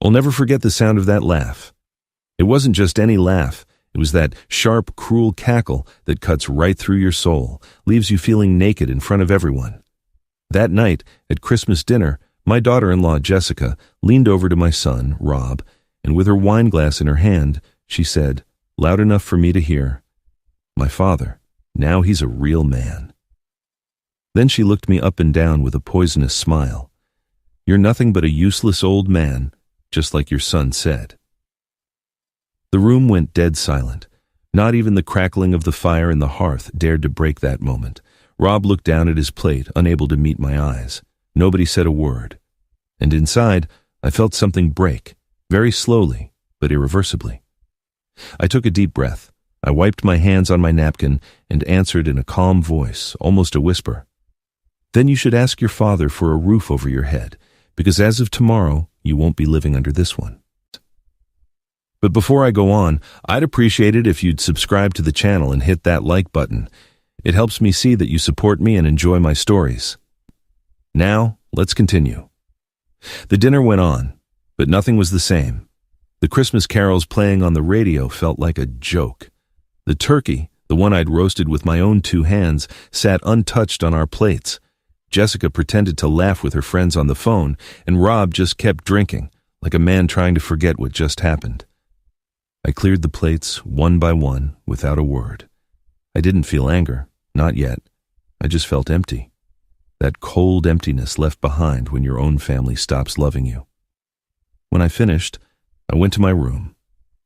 I'll never forget the sound of that laugh. It wasn't just any laugh. It was that sharp, cruel cackle that cuts right through your soul, leaves you feeling naked in front of everyone. That night, at Christmas dinner, my daughter-in-law, Jessica, leaned over to my son, Rob, and with her wine glass in her hand, she said, loud enough for me to hear, "My father, now he's a real man." Then she looked me up and down with a poisonous smile. "You're nothing but a useless old man, just like your son said." The room went dead silent. Not even the crackling of the fire in the hearth dared to break that moment. Rob looked down at his plate, unable to meet my eyes. Nobody said a word. And inside, I felt something break, very slowly, but irreversibly. I took a deep breath. I wiped my hands on my napkin and answered in a calm voice, almost a whisper. "Then you should ask your father for a roof over your head, because as of tomorrow, you won't be living under this one." But before I go on, I'd appreciate it if you'd subscribe to the channel and hit that like button. It helps me see that you support me and enjoy my stories. Now, let's continue. The dinner went on, but nothing was the same. The Christmas carols playing on the radio felt like a joke. The turkey, the one I'd roasted with my own 2 hands, sat untouched on our plates. Jessica pretended to laugh with her friends on the phone, and Rob just kept drinking, like a man trying to forget what just happened. I cleared the plates one by one without a word. I didn't feel anger, not yet. I just felt empty. That cold emptiness left behind when your own family stops loving you. When I finished, I went to my room.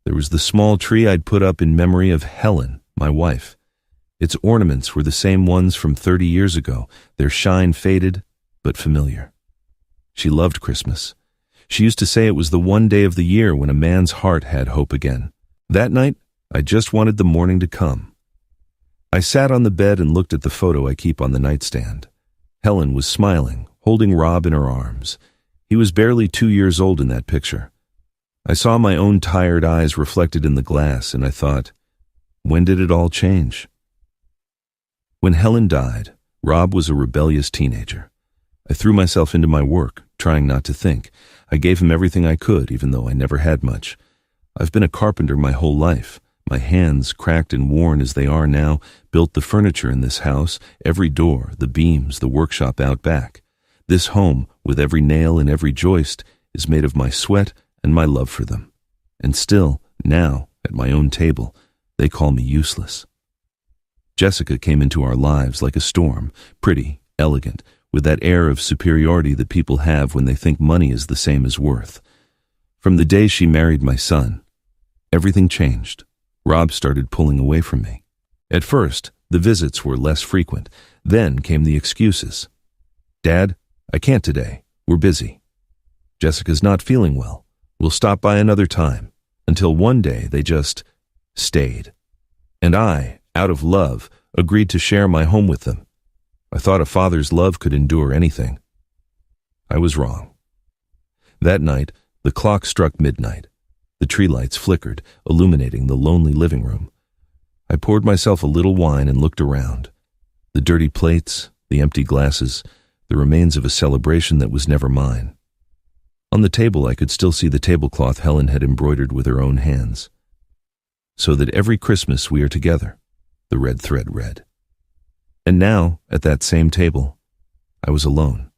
There was the small tree I'd put up in memory of Helen, my wife. Its ornaments were the same ones from 30 years ago, their shine faded, but familiar. She loved Christmas. She used to say it was the one day of the year when a man's heart had hope again. That night, I just wanted the morning to come. I sat on the bed and looked at the photo I keep on the nightstand. Helen was smiling, holding Rob in her arms. He was barely 2 years old in that picture. I saw my own tired eyes reflected in the glass, and I thought, when did it all change? When Helen died, Rob was a rebellious teenager. I threw myself into my work, trying not to think. I gave him everything I could, even though I never had much. I've been a carpenter my whole life. My hands, cracked and worn as they are now, built the furniture in this house, every door, the beams, the workshop out back. This home, with every nail and every joist, is made of my sweat and my love for them. And still, now, at my own table, they call me useless. Jessica came into our lives like a storm, pretty, elegant, with that air of superiority that people have when they think money is the same as worth. From the day she married my son, everything changed. Rob started pulling away from me. At first, the visits were less frequent. Then came the excuses. "Dad, I can't today. We're busy. Jessica's not feeling well. We'll stop by another time." Until one day they just stayed. And I, out of love, agreed to share my home with them. I thought a father's love could endure anything. I was wrong. That night, the clock struck midnight. The tree lights flickered, illuminating the lonely living room. I poured myself a little wine and looked around. The dirty plates, the empty glasses, the remains of a celebration that was never mine. On the table, I could still see the tablecloth Helen had embroidered with her own hands. "So that every Christmas we are together," the red thread read. And now, at that same table, I was alone.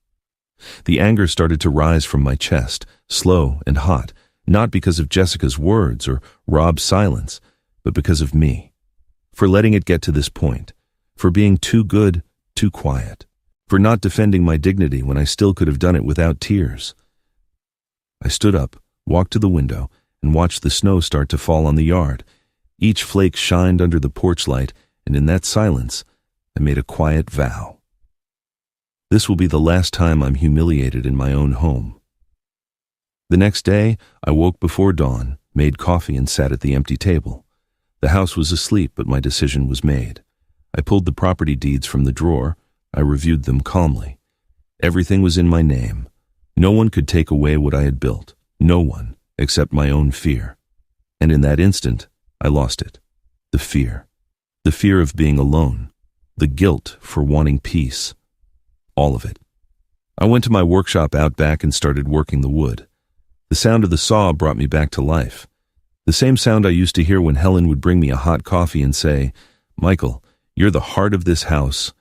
The anger started to rise from my chest, slow and hot, not because of Jessica's words or Rob's silence, but because of me. For letting it get to this point, for being too good, too quiet, for not defending my dignity when I still could have done it without tears. I stood up, walked to the window, and watched the snow start to fall on the yard. Each flake shined under the porch light, and in that silence, I made a quiet vow. This will be the last time I'm humiliated in my own home. The next day, I woke before dawn, made coffee and sat at the empty table. The house was asleep, but my decision was made. I pulled the property deeds from the drawer. I reviewed them calmly. Everything was in my name. No one could take away what I had built. No one, except my own fear. And in that instant, I lost it. The fear. The fear of being alone. The guilt for wanting peace. All of it. I went to my workshop out back and started working the wood. The sound of the saw brought me back to life. The same sound I used to hear when Helen would bring me a hot coffee and say, "Michael, you're the heart of this house."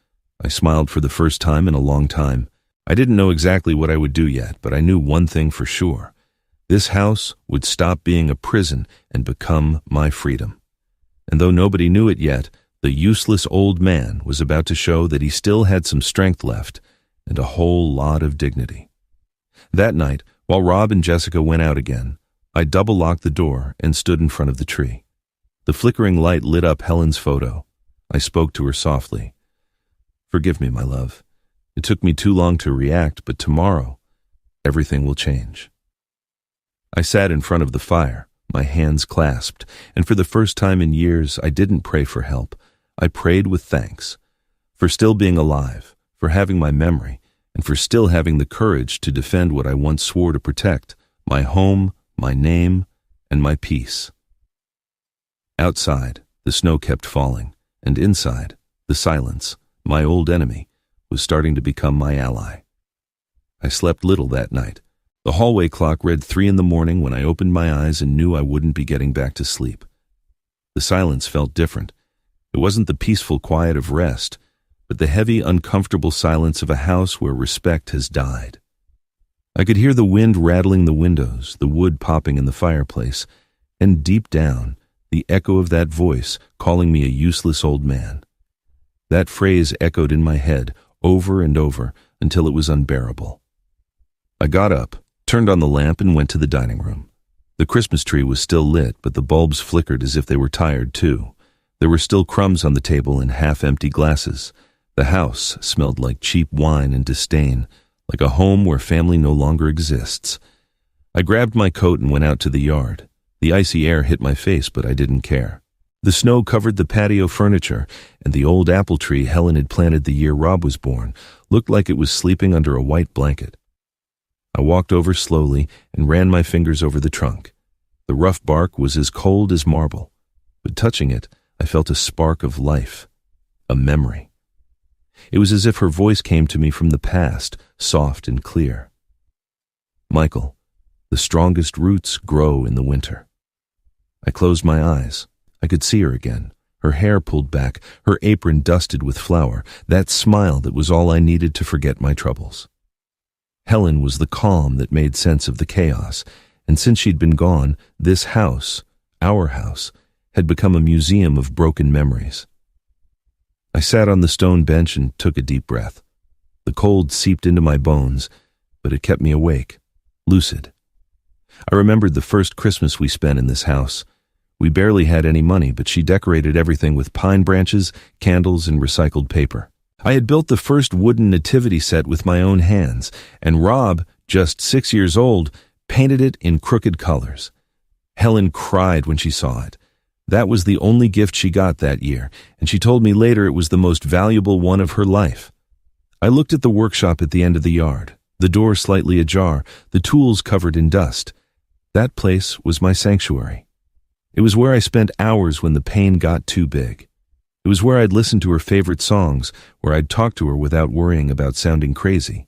I smiled for the first time in a long time. I didn't know exactly what I would do yet, but I knew one thing for sure. This house would stop being a prison and become my freedom. And though nobody knew it yet, the useless old man was about to show that he still had some strength left and a whole lot of dignity. That night, while Rob and Jessica went out again, I double-locked the door and stood in front of the tree. The flickering light lit up Helen's photo. I spoke to her softly. "Forgive me, my love. It took me too long to react, but tomorrow, everything will change." I sat in front of the fire, my hands clasped, and for the first time in years, I didn't pray for help. I prayed with thanks, for still being alive, for having my memory, and for still having the courage to defend what I once swore to protect, my home, my name, and my peace. Outside, the snow kept falling, and inside, the silence, my old enemy, was starting to become my ally. I slept little that night. The hallway clock read 3 a.m. when I opened my eyes and knew I wouldn't be getting back to sleep. The silence felt different. It wasn't the peaceful quiet of rest, but the heavy, uncomfortable silence of a house where respect has died. I could hear the wind rattling the windows, the wood popping in the fireplace, and deep down, the echo of that voice calling me a useless old man. That phrase echoed in my head over and over until it was unbearable. I got up, turned on the lamp, and went to the dining room. The Christmas tree was still lit, but the bulbs flickered as if they were tired too. There were still crumbs on the table in half-empty glasses. The house smelled like cheap wine and disdain, like a home where family no longer exists. I grabbed my coat and went out to the yard. The icy air hit my face, but I didn't care. The snow covered the patio furniture, and the old apple tree Helen had planted the year Rob was born looked like it was sleeping under a white blanket. I walked over slowly and ran my fingers over the trunk. The rough bark was as cold as marble, but touching it, I felt a spark of life, a memory. It was as if her voice came to me from the past, soft and clear. "Michael, the strongest roots grow in the winter." I closed my eyes. I could see her again, her hair pulled back, her apron dusted with flour, that smile that was all I needed to forget my troubles. Helen was the calm that made sense of the chaos, and since she'd been gone, this house, our house, had become a museum of broken memories. I sat on the stone bench and took a deep breath. The cold seeped into my bones, but it kept me awake, lucid. I remembered the first Christmas we spent in this house. We barely had any money, but she decorated everything with pine branches, candles, and recycled paper. I had built the first wooden nativity set with my own hands, and Rob, just 6 years old, painted it in crooked colors. Helen cried when she saw it. That was the only gift she got that year, and she told me later it was the most valuable one of her life. I looked at the workshop at the end of the yard, the door slightly ajar, the tools covered in dust. That place was my sanctuary. It was where I spent hours when the pain got too big. It was where I'd listen to her favorite songs, where I'd talk to her without worrying about sounding crazy.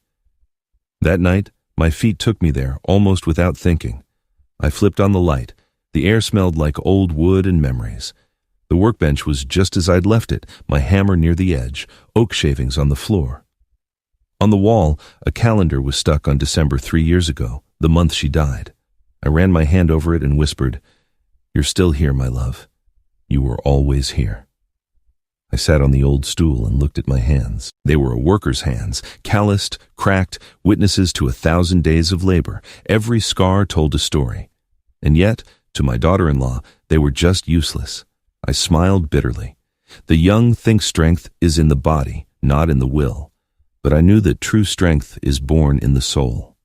That night, my feet took me there, almost without thinking. I flipped on the light. The air smelled like old wood and memories. The workbench was just as I'd left it, my hammer near the edge, oak shavings on the floor. On the wall, a calendar was stuck on December 3 years ago, the month she died. I ran my hand over it and whispered, "You're still here, my love. You were always here." I sat on the old stool and looked at my hands. They were a worker's hands, calloused, cracked, witnesses to 1,000 days of labor. Every scar told a story. And yet, to my daughter-in-law, they were just useless. I smiled bitterly. The young think strength is in the body, not in the will. But I knew that true strength is born in the soul.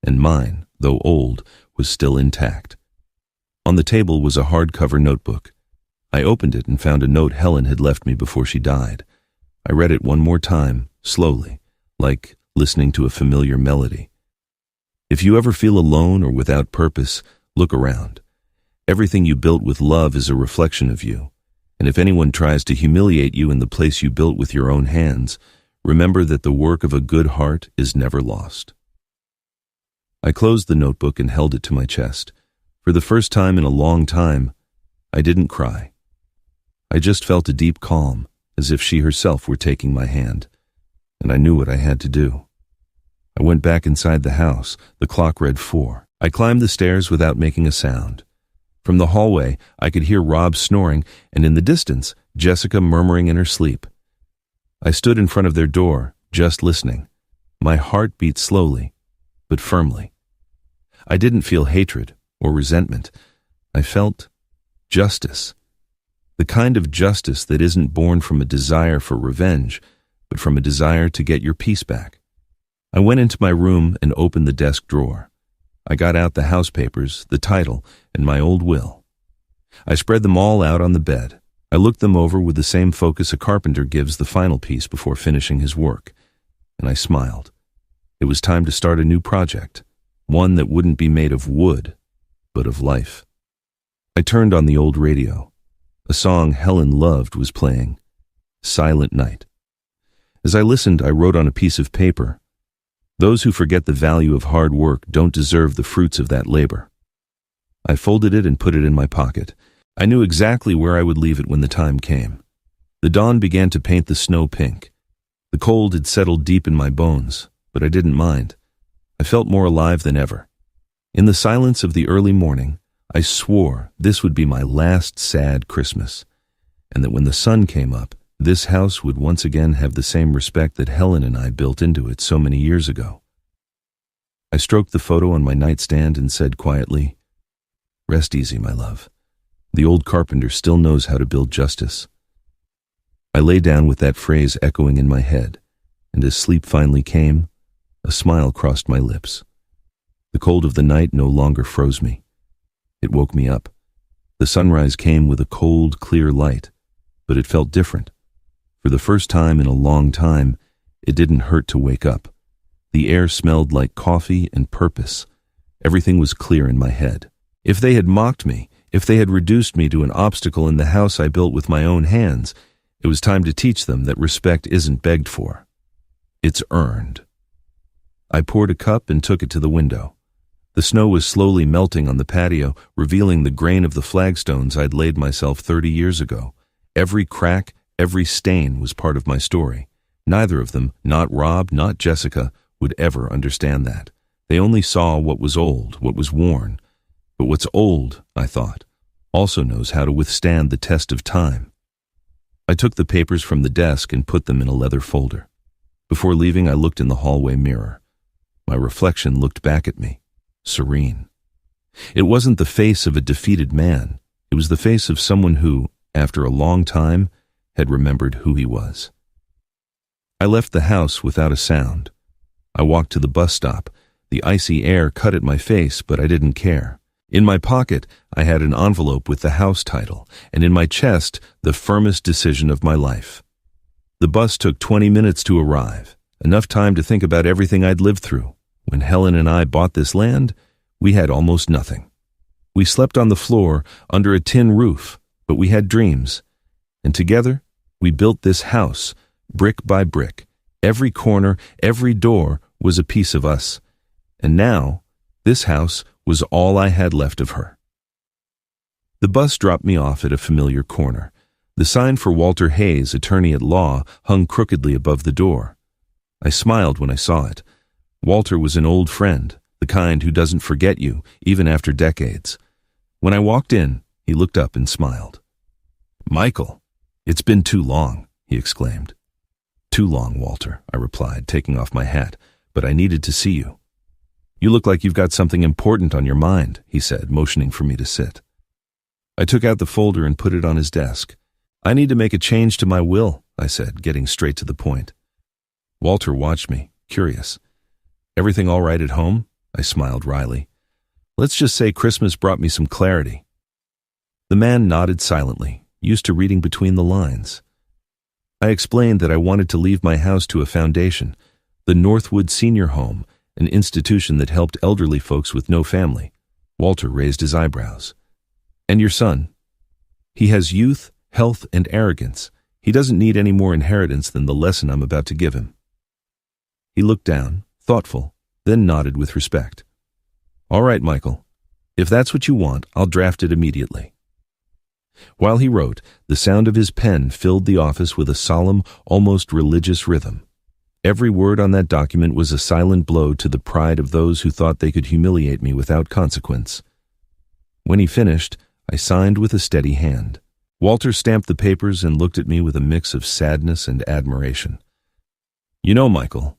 And mine, though old, was still intact. On the table was a hardcover notebook. I opened it and found a note Helen had left me before she died. I read it one more time, slowly, like listening to a familiar melody. If you ever feel alone or without purpose, look around. Everything you built with love is a reflection of you. And if anyone tries to humiliate you in the place you built with your own hands, remember that the work of a good heart is never lost. I closed the notebook and held it to my chest. For the first time in a long time, I didn't cry. I just felt a deep calm, as if she herself were taking my hand, and I knew what I had to do. I went back inside the house. The clock read 4. I climbed the stairs without making a sound. From the hallway, I could hear Rob snoring, and in the distance, Jessica murmuring in her sleep. I stood in front of their door, just listening. My heart beat slowly, but firmly. I didn't feel hatred or resentment. I felt justice. The kind of justice that isn't born from a desire for revenge, but from a desire to get your peace back. I went into my room and opened the desk drawer. I got out the house papers, the title, and my old will. I spread them all out on the bed. I looked them over with the same focus a carpenter gives the final piece before finishing his work, and I smiled. It was time to start a new project, one that wouldn't be made of wood, but of life. I turned on the old radio. A song Helen loved was playing, Silent Night. As I listened, I wrote on a piece of paper, "Those who forget the value of hard work don't deserve the fruits of that labor." I folded it and put it in my pocket. I knew exactly where I would leave it when the time came. The dawn began to paint the snow pink. The cold had settled deep in my bones, but I didn't mind. I felt more alive than ever. In the silence of the early morning, I swore this would be my last sad Christmas, and that when the sun came up, this house would once again have the same respect that Helen and I built into it so many years ago. I stroked the photo on my nightstand and said quietly, "Rest easy, my love. The old carpenter still knows how to build justice." I lay down with that phrase echoing in my head, and as sleep finally came, a smile crossed my lips. The cold of the night no longer froze me. It woke me up. The sunrise came with a cold, clear light, but it felt different. For the first time in a long time, it didn't hurt to wake up. The air smelled like coffee and purpose. Everything was clear in my head. If they had mocked me, if they had reduced me to an obstacle in the house I built with my own hands, it was time to teach them that respect isn't begged for. It's earned. I poured a cup and took it to the window. The snow was slowly melting on the patio, revealing the grain of the flagstones I'd laid myself 30 years ago. Every crack, every stain was part of my story. Neither of them, not Rob, not Jessica, would ever understand that. They only saw what was old, what was worn. But what's old, I thought, also knows how to withstand the test of time. I took the papers from the desk and put them in a leather folder. Before leaving, I looked in the hallway mirror. My reflection looked back at me, serene. It wasn't the face of a defeated man. It was the face of someone who, after a long time, had remembered who he was. I left the house without a sound. I walked to the bus stop. The icy air cut at my face, but I didn't care. In my pocket, I had an envelope with the house title, and in my chest, the firmest decision of my life. The bus took 20 minutes to arrive, enough time to think about everything I'd lived through. When Helen and I bought this land, we had almost nothing. We slept on the floor under a tin roof, but we had dreams. And together, we built this house, brick by brick. Every corner, every door was a piece of us. And now, this house was all I had left of her. The bus dropped me off at a familiar corner. The sign for Walter Hayes, attorney at law, hung crookedly above the door. I smiled when I saw it. Walter was an old friend, the kind who doesn't forget you, even after decades. When I walked in, he looked up and smiled. "Michael, it's been too long," he exclaimed. "Too long, Walter," I replied, taking off my hat, "but I needed to see you." "You look like you've got something important on your mind," he said, motioning for me to sit. I took out the folder and put it on his desk. "I need to make a change to my will," I said, getting straight to the point. Walter watched me, curious. "Everything all right at home?" I smiled wryly. "Let's just say Christmas brought me some clarity." The man nodded silently, used to reading between the lines. I explained that I wanted to leave my house to a foundation, the Northwood Senior Home, an institution that helped elderly folks with no family. Walter raised his eyebrows. "And your son? He has youth, health, and arrogance. He doesn't need any more inheritance than the lesson I'm about to give him." He looked down, thoughtful, then nodded with respect. All right, Michael. If that's what you want, I'll draft it immediately. While he wrote, the sound of his pen filled the office with a solemn, almost religious rhythm. Every word on that document was a silent blow to the pride of those who thought they could humiliate me without consequence. When he finished, I signed with a steady hand. Walter stamped the papers and looked at me with a mix of sadness and admiration. You know, Michael,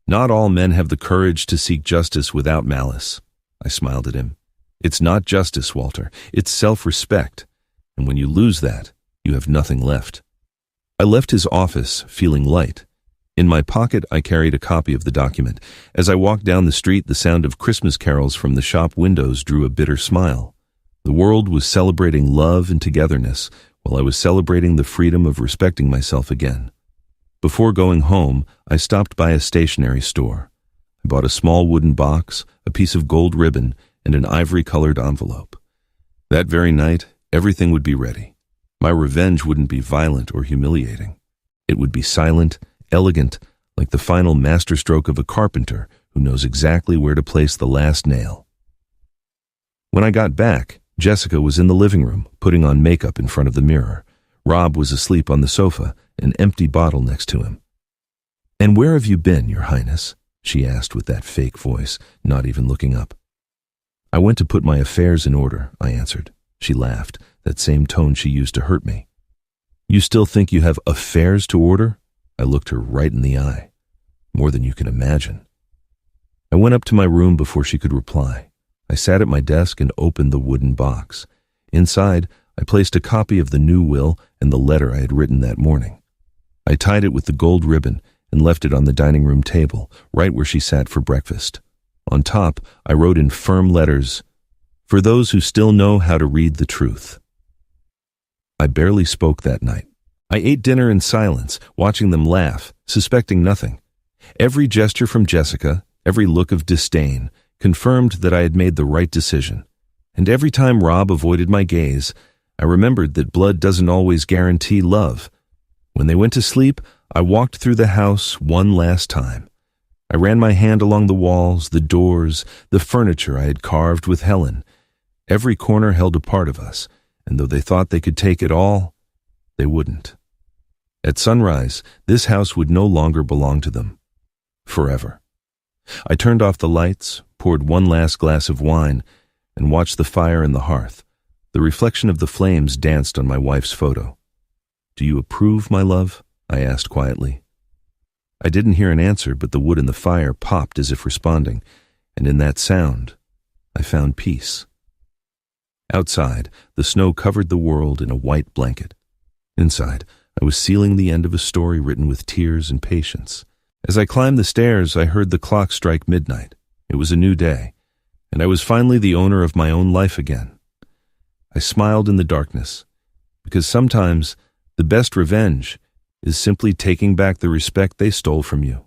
not all men have the courage to seek justice without malice. I smiled at him. It's not justice, Walter. It's self-respect. And when you lose that, you have nothing left. I left his office feeling light. In my pocket, I carried a copy of the document. As I walked down the street, the sound of Christmas carols from the shop windows drew a bitter smile. The world was celebrating love and togetherness, while I was celebrating the freedom of respecting myself again. Before going home, I stopped by a stationery store. I bought a small wooden box, a piece of gold ribbon, and an ivory-colored envelope. That very night, everything would be ready. My revenge wouldn't be violent or humiliating. It would be silent, elegant, like the final masterstroke of a carpenter who knows exactly where to place the last nail. When I got back, Jessica was in the living room, putting on makeup in front of the mirror. Rob was asleep on the sofa, an empty bottle next to him. "And where have you been, Your Highness?" she asked with that fake voice, not even looking up. "I went to put my affairs in order," I answered. She laughed, that same tone she used to hurt me. "You still think you have affairs to order?" I looked her right in the eye. "More than you can imagine." I went up to my room before she could reply. I sat at my desk and opened the wooden box. Inside, I placed a copy of the new will and the letter I had written that morning. I tied it with the gold ribbon and left it on the dining room table, right where she sat for breakfast. On top, I wrote in firm letters, "For those who still know how to read the truth." I barely spoke that night. I ate dinner in silence, watching them laugh, suspecting nothing. Every gesture from Jessica, every look of disdain, confirmed that I had made the right decision. And every time Rob avoided my gaze, I remembered that blood doesn't always guarantee love. When they went to sleep, I walked through the house one last time. I ran my hand along the walls, the doors, the furniture I had carved with Helen. Every corner held a part of us, and though they thought they could take it all, they wouldn't. At sunrise, this house would no longer belong to them. Forever. I turned off the lights, poured one last glass of wine, and watched the fire in the hearth. The reflection of the flames danced on my wife's photo. "Do you approve, my love?" I asked quietly. I didn't hear an answer, but the wood in the fire popped as if responding, and in that sound, I found peace. Outside, the snow covered the world in a white blanket. Inside, I was sealing the end of a story written with tears and patience. As I climbed the stairs, I heard the clock strike midnight. It was a new day, and I was finally the owner of my own life again. I smiled in the darkness, because sometimes the best revenge is simply taking back the respect they stole from you.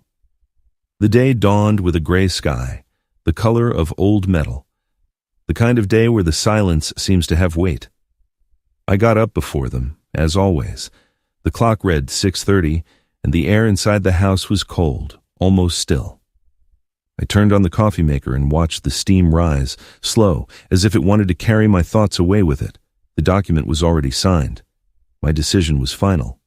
The day dawned with a gray sky, the color of old metal, the kind of day where the silence seems to have weight. I got up before them, as always. The clock read 6:30, and the air inside the house was cold, almost still. I turned on the coffee maker and watched the steam rise, slow, as if it wanted to carry my thoughts away with it. The document was already signed. My decision was final.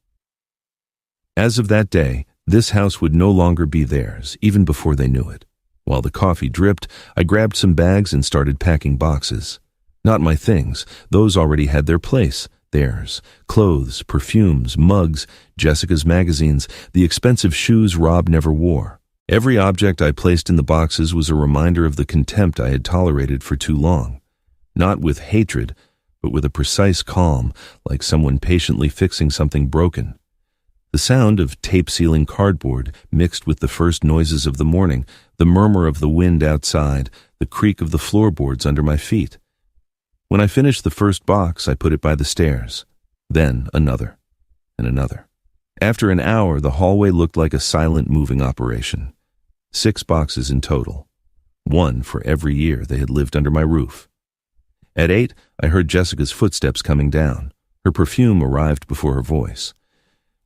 As of that day, this house would no longer be theirs, even before they knew it. While the coffee dripped, I grabbed some bags and started packing boxes. Not my things. Those already had their place. Theirs. Clothes, perfumes, mugs, Jessica's magazines, the expensive shoes Rob never wore. Every object I placed in the boxes was a reminder of the contempt I had tolerated for too long. Not with hatred, but with a precise calm, like someone patiently fixing something broken. The sound of tape-sealing cardboard mixed with the first noises of the morning, the murmur of the wind outside, the creak of the floorboards under my feet. When I finished the first box, I put it by the stairs. Then another, and another. After an hour, the hallway looked like a silent moving operation. 6 boxes in total. 1 for every year they had lived under my roof. At 8, I heard Jessica's footsteps coming down. Her perfume arrived before her voice.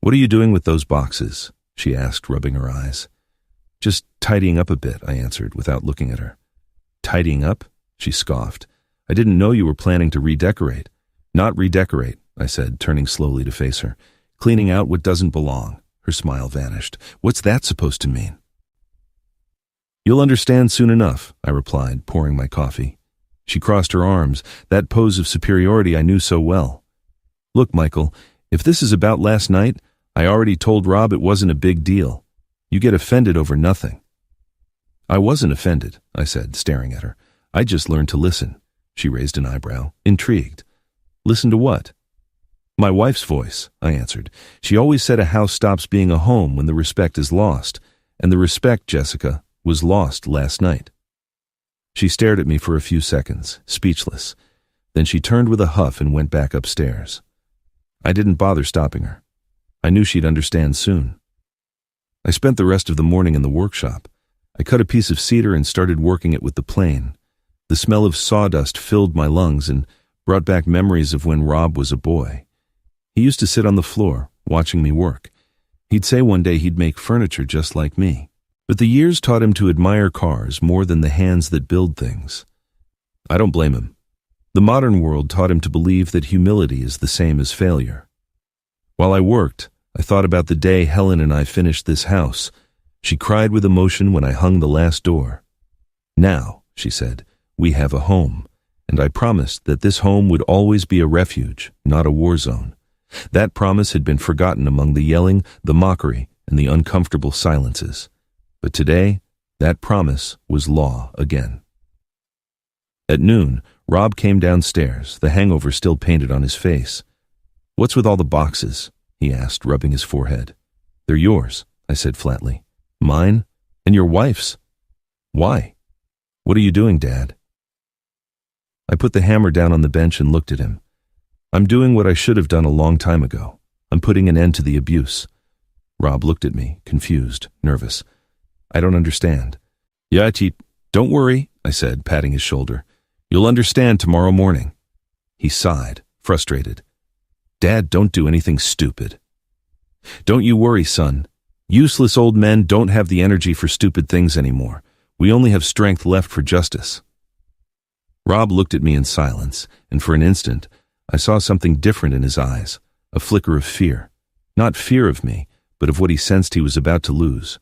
"What are you doing with those boxes?" she asked, rubbing her eyes. "Just tidying up a bit," I answered, without looking at her. "Tidying up?" she scoffed. I didn't know you were planning to redecorate. Not redecorate, I said, turning slowly to face her. Cleaning out what doesn't belong. Her smile vanished. What's that supposed to mean? You'll understand soon enough, I replied, pouring my coffee. She crossed her arms, that pose of superiority I knew so well. Look, Michael, if this is about last night, I already told Rob it wasn't a big deal. You get offended over nothing. I wasn't offended, I said, staring at her. I just learned to listen. She raised an eyebrow, intrigued. Listen to what? My wife's voice, I answered. She always said a house stops being a home when the respect is lost, and the respect, Jessica, was lost last night. She stared at me for a few seconds, speechless. Then she turned with a huff and went back upstairs. I didn't bother stopping her. I knew she'd understand soon. I spent the rest of the morning in the workshop. I cut a piece of cedar and started working it with the plane. The smell of sawdust filled my lungs and brought back memories of when Rob was a boy. He used to sit on the floor, watching me work. He'd say one day he'd make furniture just like me. But the years taught him to admire cars more than the hands that build things. I don't blame him. The modern world taught him to believe that humility is the same as failure. While I worked, I thought about the day Helen and I finished this house. She cried with emotion when I hung the last door. Now, she said, we have a home, and I promised that this home would always be a refuge, not a war zone. That promise had been forgotten among the yelling, the mockery, and the uncomfortable silences. But today, that promise was law again. At noon, Rob came downstairs, the hangover still painted on his face. What's with all the boxes? He asked, rubbing his forehead. They're yours, I said flatly. Mine? And your wife's? Why? What are you doing, Dad? I put the hammer down on the bench and looked at him. I'm doing what I should have done a long time ago. I'm putting an end to the abuse. Rob looked at me, confused, nervous. I don't understand. Yeah, don't worry, I said, patting his shoulder. You'll understand tomorrow morning. He sighed, frustrated. Dad, don't do anything stupid. Don't you worry, son. Useless old men don't have the energy for stupid things anymore. We only have strength left for justice. Rob looked at me in silence, and for an instant, I saw something different in his eyes, a flicker of fear. Not fear of me, but of what he sensed he was about to lose.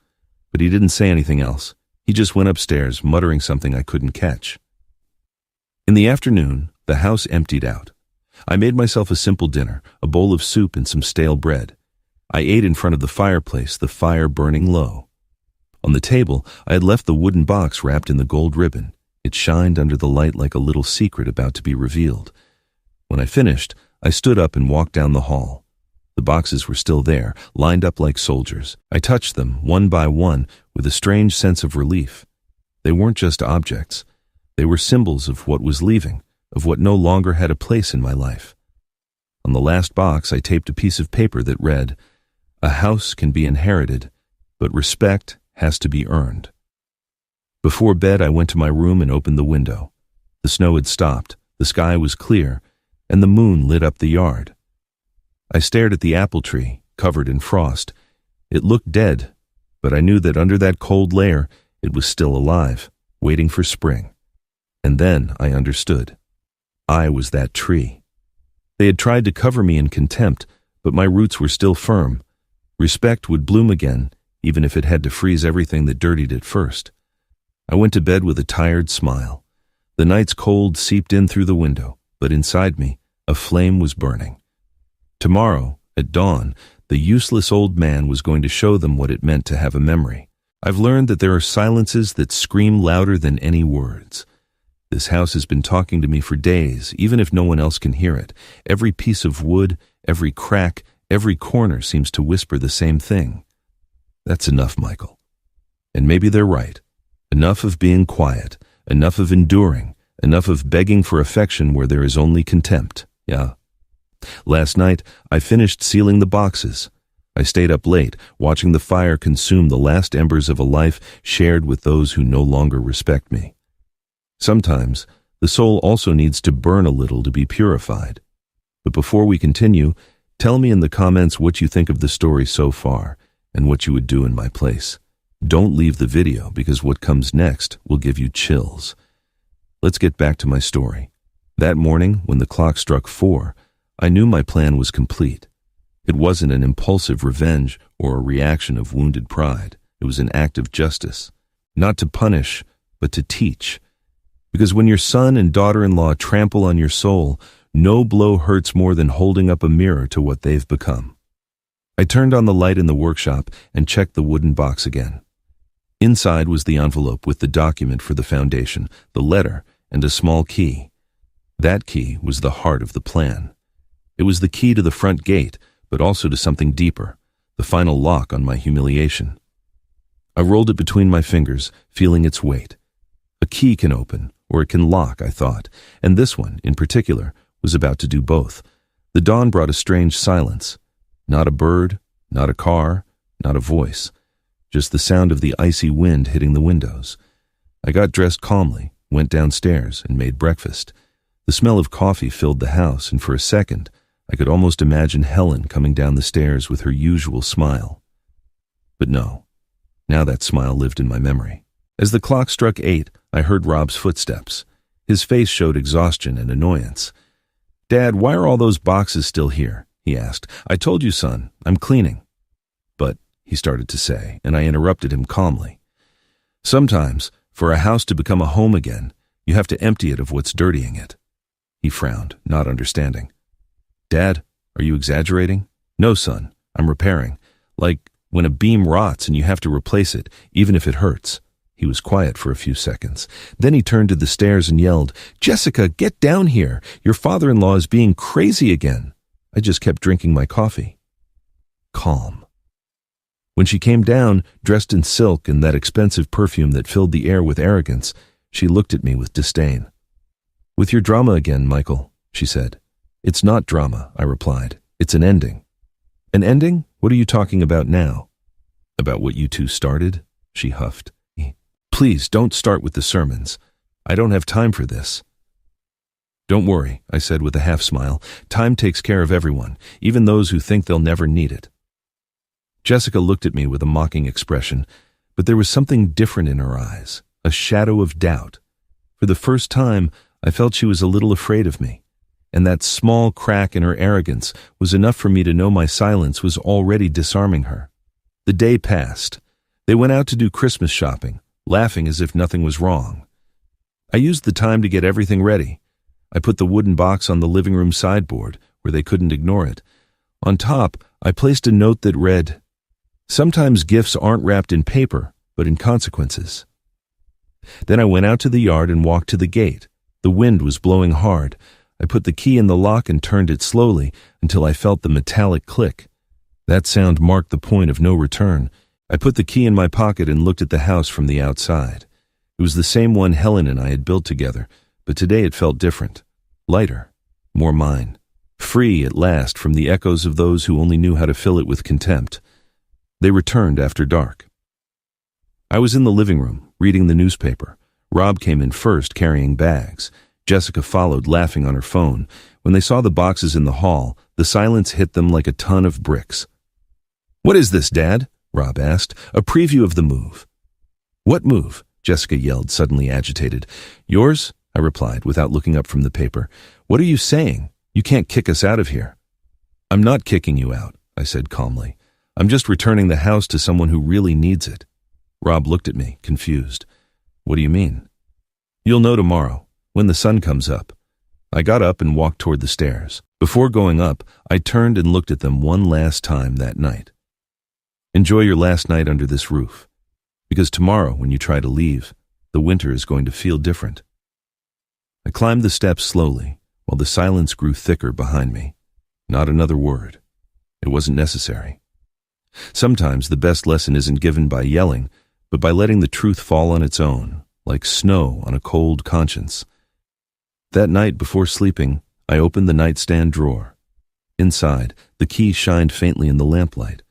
But he didn't say anything else. He just went upstairs, muttering something I couldn't catch. In the afternoon, the house emptied out. I made myself a simple dinner, a bowl of soup and some stale bread. I ate in front of the fireplace, the fire burning low. On the table, I had left the wooden box wrapped in the gold ribbon. It shined under the light like a little secret about to be revealed. When I finished, I stood up and walked down the hall. The boxes were still there, lined up like soldiers. I touched them, one by one, with a strange sense of relief. They weren't just objects. They were symbols of what was leaving, of what no longer had a place in my life. On the last box, I taped a piece of paper that read, "A house can be inherited, but respect has to be earned." Before bed, I went to my room and opened the window. The snow had stopped, the sky was clear, and the moon lit up the yard. I stared at the apple tree, covered in frost. It looked dead, but I knew that under that cold layer, it was still alive, waiting for spring. And then I understood. I was that tree. They had tried to cover me in contempt, but my roots were still firm. Respect would bloom again, even if it had to freeze everything that dirtied it first. I went to bed with a tired smile. The night's cold seeped in through the window, but inside me, a flame was burning. Tomorrow, at dawn, the useless old man was going to show them what it meant to have a memory. I've learned that there are silences that scream louder than any words. This house has been talking to me for days, even if no one else can hear it. Every piece of wood, every crack, every corner seems to whisper the same thing. That's enough, Michael. And maybe they're right. Enough of being quiet, enough of enduring, enough of begging for affection where there is only contempt. Yeah. Last night, I finished sealing the boxes. I stayed up late, watching the fire consume the last embers of a life shared with those who no longer respect me. Sometimes, the soul also needs to burn a little to be purified. But before we continue, tell me in the comments what you think of the story so far, and what you would do in my place. Don't leave the video because what comes next will give you chills. Let's get back to my story. That morning, when the clock struck 4, I knew my plan was complete. It wasn't an impulsive revenge or a reaction of wounded pride. It was an act of justice. Not to punish, but to teach. Because when your son and daughter-in-law trample on your soul, no blow hurts more than holding up a mirror to what they've become. I turned on the light in the workshop and checked the wooden box again. Inside was the envelope with the document for the foundation, the letter, and a small key. That key was the heart of the plan. It was the key to the front gate, but also to something deeper, the final lock on my humiliation. I rolled it between my fingers, feeling its weight. A key can open, or it can lock, I thought, and this one, in particular, was about to do both. The dawn brought a strange silence. Not a bird, not a car, not a voice. Just the sound of the icy wind hitting the windows. I got dressed calmly, went downstairs, and made breakfast. The smell of coffee filled the house, and for a second, I could almost imagine Helen coming down the stairs with her usual smile. But no, now that smile lived in my memory. As the clock struck 8, I heard Rob's footsteps. His face showed exhaustion and annoyance. "Dad, why are all those boxes still here?" he asked. "I told you, son, I'm cleaning." "But," he started to say, and I interrupted him calmly. "Sometimes, for a house to become a home again, you have to empty it of what's dirtying it." He frowned, not understanding. "Dad, are you exaggerating?" "No, son, I'm repairing. Like when a beam rots and you have to replace it, even if it hurts." He was quiet for a few seconds. Then he turned to the stairs and yelled, "Jessica, get down here! Your father-in-law is being crazy again." I just kept drinking my coffee. Calm. When she came down, dressed in silk and that expensive perfume that filled the air with arrogance, she looked at me with disdain. "With your drama again, Michael," she said. "It's not drama," I replied. "It's an ending." "An ending? What are you talking about now?" "About what you two started?" she huffed. "Please, don't start with the sermons. I don't have time for this." "Don't worry," I said with a half-smile. "Time takes care of everyone, even those who think they'll never need it." Jessica looked at me with a mocking expression, but there was something different in her eyes, a shadow of doubt. For the first time, I felt she was a little afraid of me, and that small crack in her arrogance was enough for me to know my silence was already disarming her. The day passed. They went out to do Christmas shopping, laughing as if nothing was wrong. I used the time to get everything ready. I put the wooden box on the living room sideboard, where they couldn't ignore it. On top, I placed a note that read, "Sometimes gifts aren't wrapped in paper, but in consequences." Then I went out to the yard and walked to the gate. The wind was blowing hard. I put the key in the lock and turned it slowly until I felt the metallic click. That sound marked the point of no return. I put the key in my pocket and looked at the house from the outside. It was the same one Helen and I had built together, but today it felt different, lighter, more mine, free at last from the echoes of those who only knew how to fill it with contempt. They returned after dark. I was in the living room, reading the newspaper. Rob came in first, carrying bags. Jessica followed, laughing on her phone. When they saw the boxes in the hall, the silence hit them like a ton of bricks. "What is this, Dad?" Rob asked. "A preview of the move." "What move?" Jessica yelled, suddenly agitated. "Yours?" I replied, without looking up from the paper. "What are you saying? You can't kick us out of here." "I'm not kicking you out," I said calmly. "I'm just returning the house to someone who really needs it." Rob looked at me, confused. "What do you mean?" "You'll know tomorrow, when the sun comes up." I got up and walked toward the stairs. Before going up, I turned and looked at them one last time that night. Enjoy your last night under this roof, because tomorrow, when you try to leave, the winter is going to feel different. I climbed the steps slowly, while the silence grew thicker behind me. Not another word. It wasn't necessary. Sometimes the best lesson isn't given by yelling, but by letting the truth fall on its own, like snow on a cold conscience. That night before sleeping, I opened the nightstand drawer. Inside, the key shined faintly in the lamplight.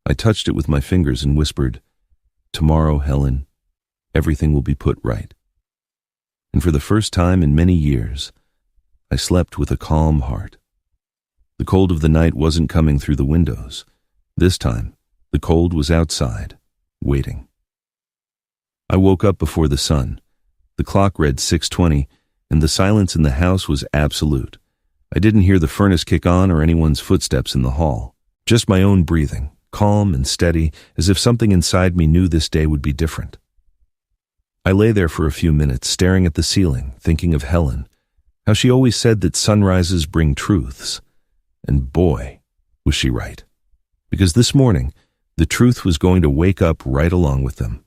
I touched it with my fingers and whispered, "Tomorrow, Helen, everything will be put right." And for the first time in many years, I slept with a calm heart. The cold of the night wasn't coming through the windows. This time, the cold was outside, waiting. I woke up before the sun. The clock read 6:20, and the silence in the house was absolute. I didn't hear the furnace kick on or anyone's footsteps in the hall. Just my own breathing, calm and steady, as if something inside me knew this day would be different. I lay there for a few minutes, staring at the ceiling, thinking of Helen, how she always said that sunrises bring truths. And boy, was she right. Because this morning, the truth was going to wake up right along with them.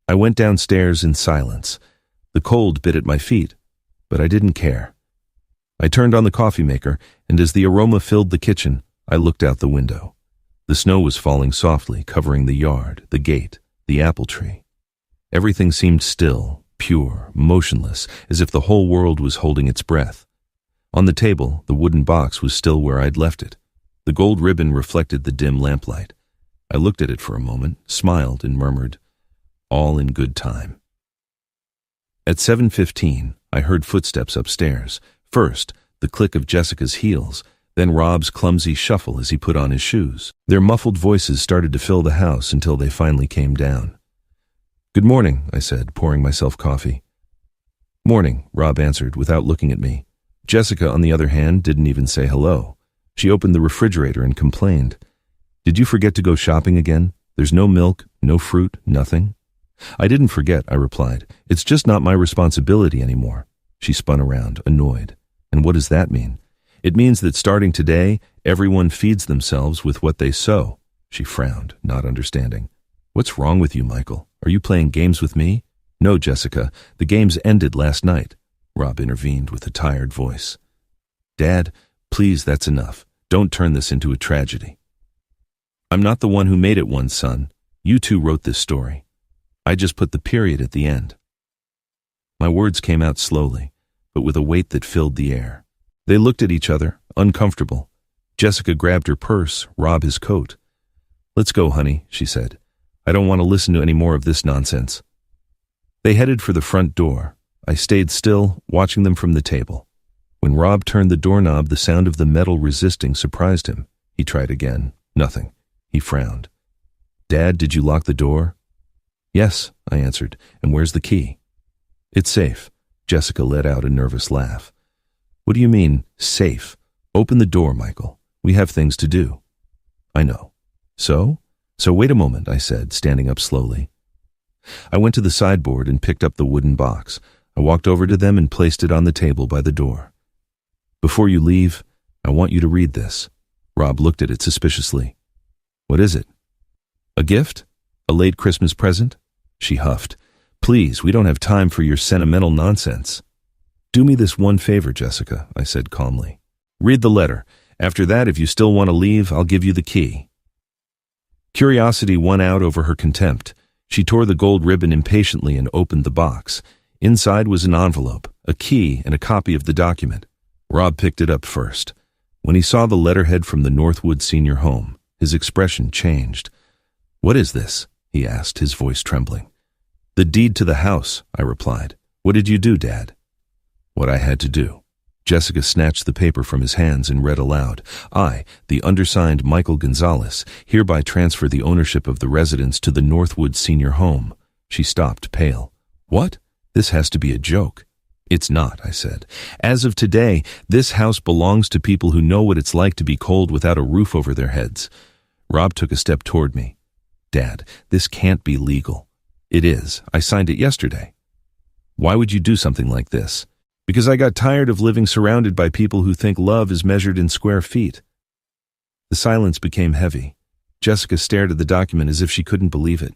I went downstairs in silence. The cold bit at my feet, but I didn't care. I turned on the coffee maker, and as the aroma filled the kitchen, I looked out the window. The snow was falling softly, covering the yard, the gate, the apple tree. Everything seemed still, pure, motionless, as if the whole world was holding its breath. On the table, the wooden box was still where I'd left it. The gold ribbon reflected the dim lamplight. I looked at it for a moment, smiled, and murmured, "All in good time." At 7:15, I heard footsteps upstairs. First, the click of Jessica's heels, then Rob's clumsy shuffle as he put on his shoes. Their muffled voices started to fill the house until they finally came down. "Good morning," I said, pouring myself coffee. "Morning," Rob answered without looking at me. Jessica, on the other hand, didn't even say hello. She opened the refrigerator and complained. "Did you forget to go shopping again? There's no milk, no fruit, nothing?" "I didn't forget," I replied. "It's just not my responsibility anymore." She spun around, annoyed. "And what does that mean?" "It means that starting today, everyone feeds themselves with what they sow." She frowned, not understanding. "What's wrong with you, Michael? Are you playing games with me?" "No, Jessica, the games ended last night," Rob intervened with a tired voice. "Dad, please, that's enough. Don't turn this into a tragedy." "I'm not the one who made it one, son. You two wrote this story. I just put the period at the end." My words came out slowly, but with a weight that filled the air. They looked at each other, uncomfortable. Jessica grabbed her purse, Rob his coat. "Let's go, honey," she said. "I don't want to listen to any more of this nonsense." They headed for the front door. I stayed still, watching them from the table. When Rob turned the doorknob, the sound of the metal resisting surprised him. He tried again. Nothing. He frowned. "Dad, did you lock the door?" "Yes," I answered. "And where's the key?" "It's safe." Jessica let out a nervous laugh. "What do you mean, safe? Open the door, Michael. We have things to do." "I know." So wait a moment," I said, standing up slowly. I went to the sideboard and picked up the wooden box. I walked over to them and placed it on the table by the door. "Before you leave, I want you to read this." Rob looked at it suspiciously. "What is it?" "A gift? A late Christmas present?" She huffed. "Please, we don't have time for your sentimental nonsense." "Do me this one favor, Jessica," I said calmly. "Read the letter. After that, if you still want to leave, I'll give you the key." Curiosity won out over her contempt. She tore the gold ribbon impatiently and opened the box. Inside was an envelope, a key, and a copy of the document. Rob picked it up first. When he saw the letterhead from the Northwood Senior Home, his expression changed. "What is this?" he asked, his voice trembling. "The deed to the house," I replied. "What did you do, Dad?" "What I had to do." Jessica snatched the paper from his hands and read aloud. "I, the undersigned Michael Gonzalez, hereby transfer the ownership of the residence to the Northwood Senior Home." She stopped, pale. "What? This has to be a joke." "It's not," I said. "As of today, this house belongs to people who know what it's like to be cold without a roof over their heads." Rob took a step toward me. "Dad, this can't be legal." "It is. I signed it yesterday." "Why would you do something like this?" "Because I got tired of living surrounded by people who think love is measured in square feet." The silence became heavy. Jessica stared at the document as if she couldn't believe it.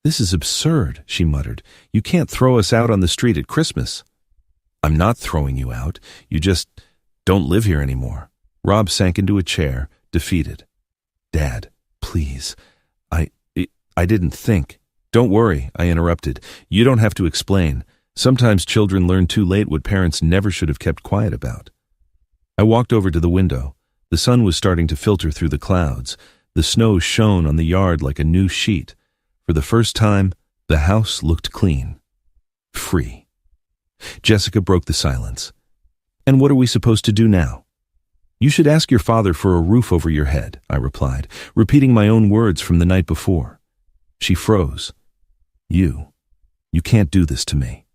"This is absurd," she muttered. "You can't throw us out on the street at Christmas." "I'm not throwing you out. You just don't live here anymore." Rob sank into a chair, defeated. "Dad, please. I didn't think." "Don't worry," I interrupted. "You don't have to explain. Sometimes children learn too late what parents never should have kept quiet about." I walked over to the window. The sun was starting to filter through the clouds. The snow shone on the yard like a new sheet. For the first time, the house looked clean. Free. Jessica broke the silence. "And what are we supposed to do now?" "You should ask your father for a roof over your head," I replied, repeating my own words from the night before. She froze. You can't do this to me."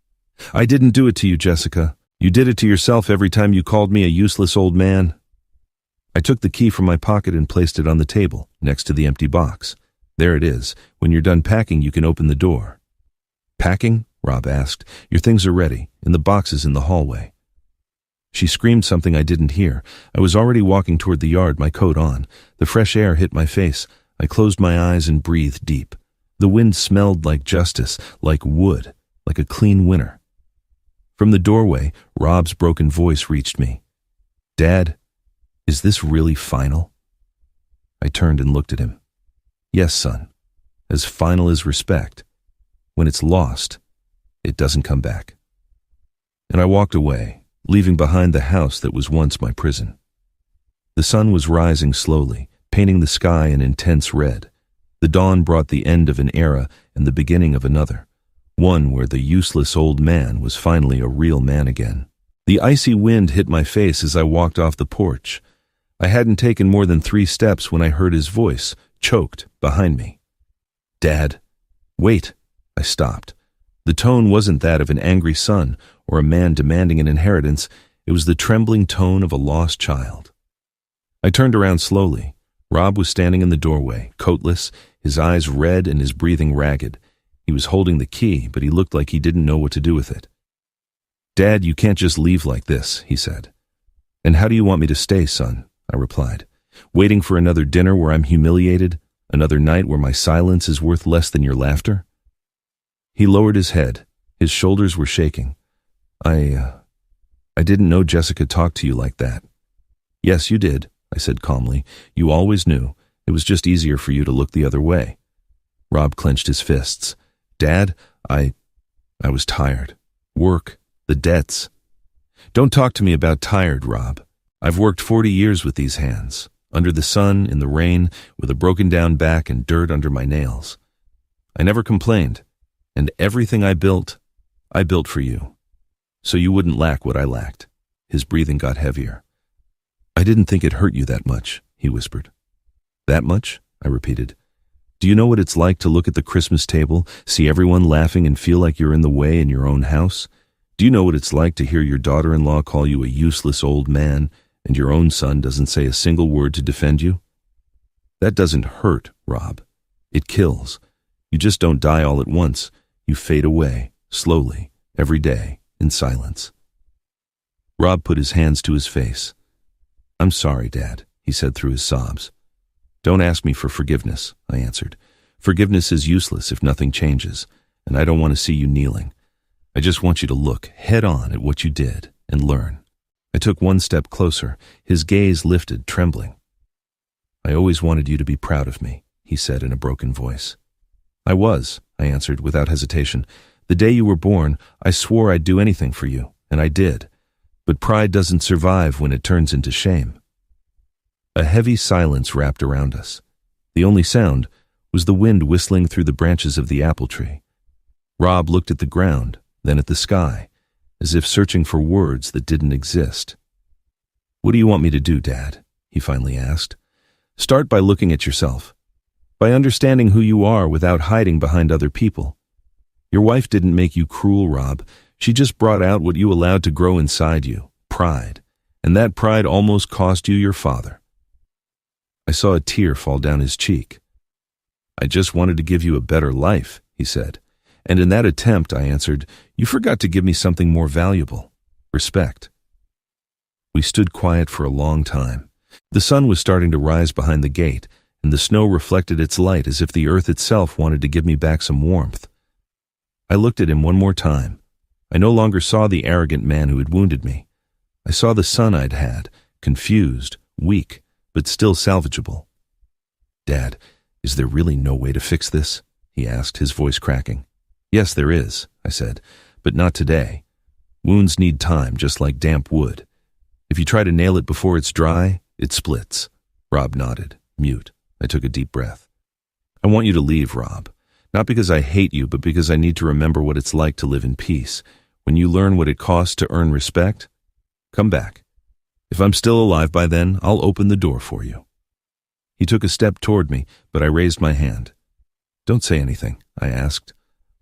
"I didn't do it to you, Jessica. You did it to yourself every time you called me a useless old man. I took the key from my pocket and placed it on the table, next to the empty box. There it is. When you're done packing, you can open the door. Packing? Rob asked. Your things are ready, in the boxes in the hallway. She screamed something I didn't hear. I was already walking toward the yard, my coat on. The fresh air hit my face. I closed my eyes and breathed deep. The wind smelled like justice, like wood, like a clean winter. From the doorway, Rob's broken voice reached me. Dad, is this really final? I turned and looked at him. Yes, son. As final as respect. When it's lost, it doesn't come back. And I walked away, leaving behind the house that was once my prison. The sun was rising slowly, painting the sky an intense red. The dawn brought the end of an era and the beginning of another, one where the useless old man was finally a real man again. The icy wind hit my face as I walked off the porch. I hadn't taken more than 3 steps when I heard his voice, choked, behind me. Dad, wait. I stopped. The tone wasn't that of an angry son or a man demanding an inheritance. It was the trembling tone of a lost child. I turned around slowly. Rob was standing in the doorway, coatless, his eyes red and his breathing ragged. He was holding the key, but he looked like he didn't know what to do with it. Dad, you can't just leave like this, he said. And how do you want me to stay, son? I replied. Waiting for another dinner where I'm humiliated? Another night where my silence is worth less than your laughter? He lowered his head. His shoulders were shaking. I didn't know Jessica talked to you like that. Yes, you did, I said calmly. You always knew. It was just easier for you to look the other way. Rob clenched his fists. Dad, I was tired. Work, the debts. Don't talk to me about tired, Rob. I've worked 40 years with these hands, under the sun, in the rain, with a broken down back and dirt under my nails. I never complained, and everything I built for you, so you wouldn't lack what I lacked. His breathing got heavier. I didn't think it hurt you that much, he whispered. That much? I repeated. Do you know what it's like to look at the Christmas table, see everyone laughing and feel like you're in the way in your own house? Do you know what it's like to hear your daughter-in-law call you a useless old man, and your own son doesn't say a single word to defend you? That doesn't hurt, Rob. It kills. You just don't die all at once. You fade away, slowly, every day, in silence. Rob put his hands to his face. I'm sorry, Dad, he said through his sobs. Don't ask me for forgiveness, I answered. Forgiveness is useless if nothing changes, and I don't want to see you kneeling. I just want you to look head on at what you did and learn. I took one step closer, his gaze lifted, trembling. I always wanted you to be proud of me, he said in a broken voice. I was, I answered without hesitation. The day you were born, I swore I'd do anything for you, and I did. But pride doesn't survive when it turns into shame. A heavy silence wrapped around us. The only sound was the wind whistling through the branches of the apple tree. Rob looked at the ground, then at the sky, as if searching for words that didn't exist. What do you want me to do, Dad? He finally asked. Start by looking at yourself, by understanding who you are without hiding behind other people. Your wife didn't make you cruel, Rob. She just brought out what you allowed to grow inside you, pride, and that pride almost cost you your father. I saw a tear fall down his cheek. I just wanted to give you a better life, he said. And in that attempt, I answered, you forgot to give me something more valuable, respect. We stood quiet for a long time. The sun was starting to rise behind the gate, and the snow reflected its light as if the earth itself wanted to give me back some warmth. I looked at him one more time. I no longer saw the arrogant man who had wounded me. I saw the son I'd had, confused, weak, but still salvageable. Dad, is there really no way to fix this? He asked, his voice cracking. Yes, there is, I said, but not today. Wounds need time, just like damp wood. If you try to nail it before it's dry, it splits. Rob nodded, mute. I took a deep breath. I want you to leave, Rob. Not because I hate you, but because I need to remember what it's like to live in peace. When you learn what it costs to earn respect, come back. If I'm still alive by then, I'll open the door for you. He took a step toward me, but I raised my hand. Don't say anything, I asked.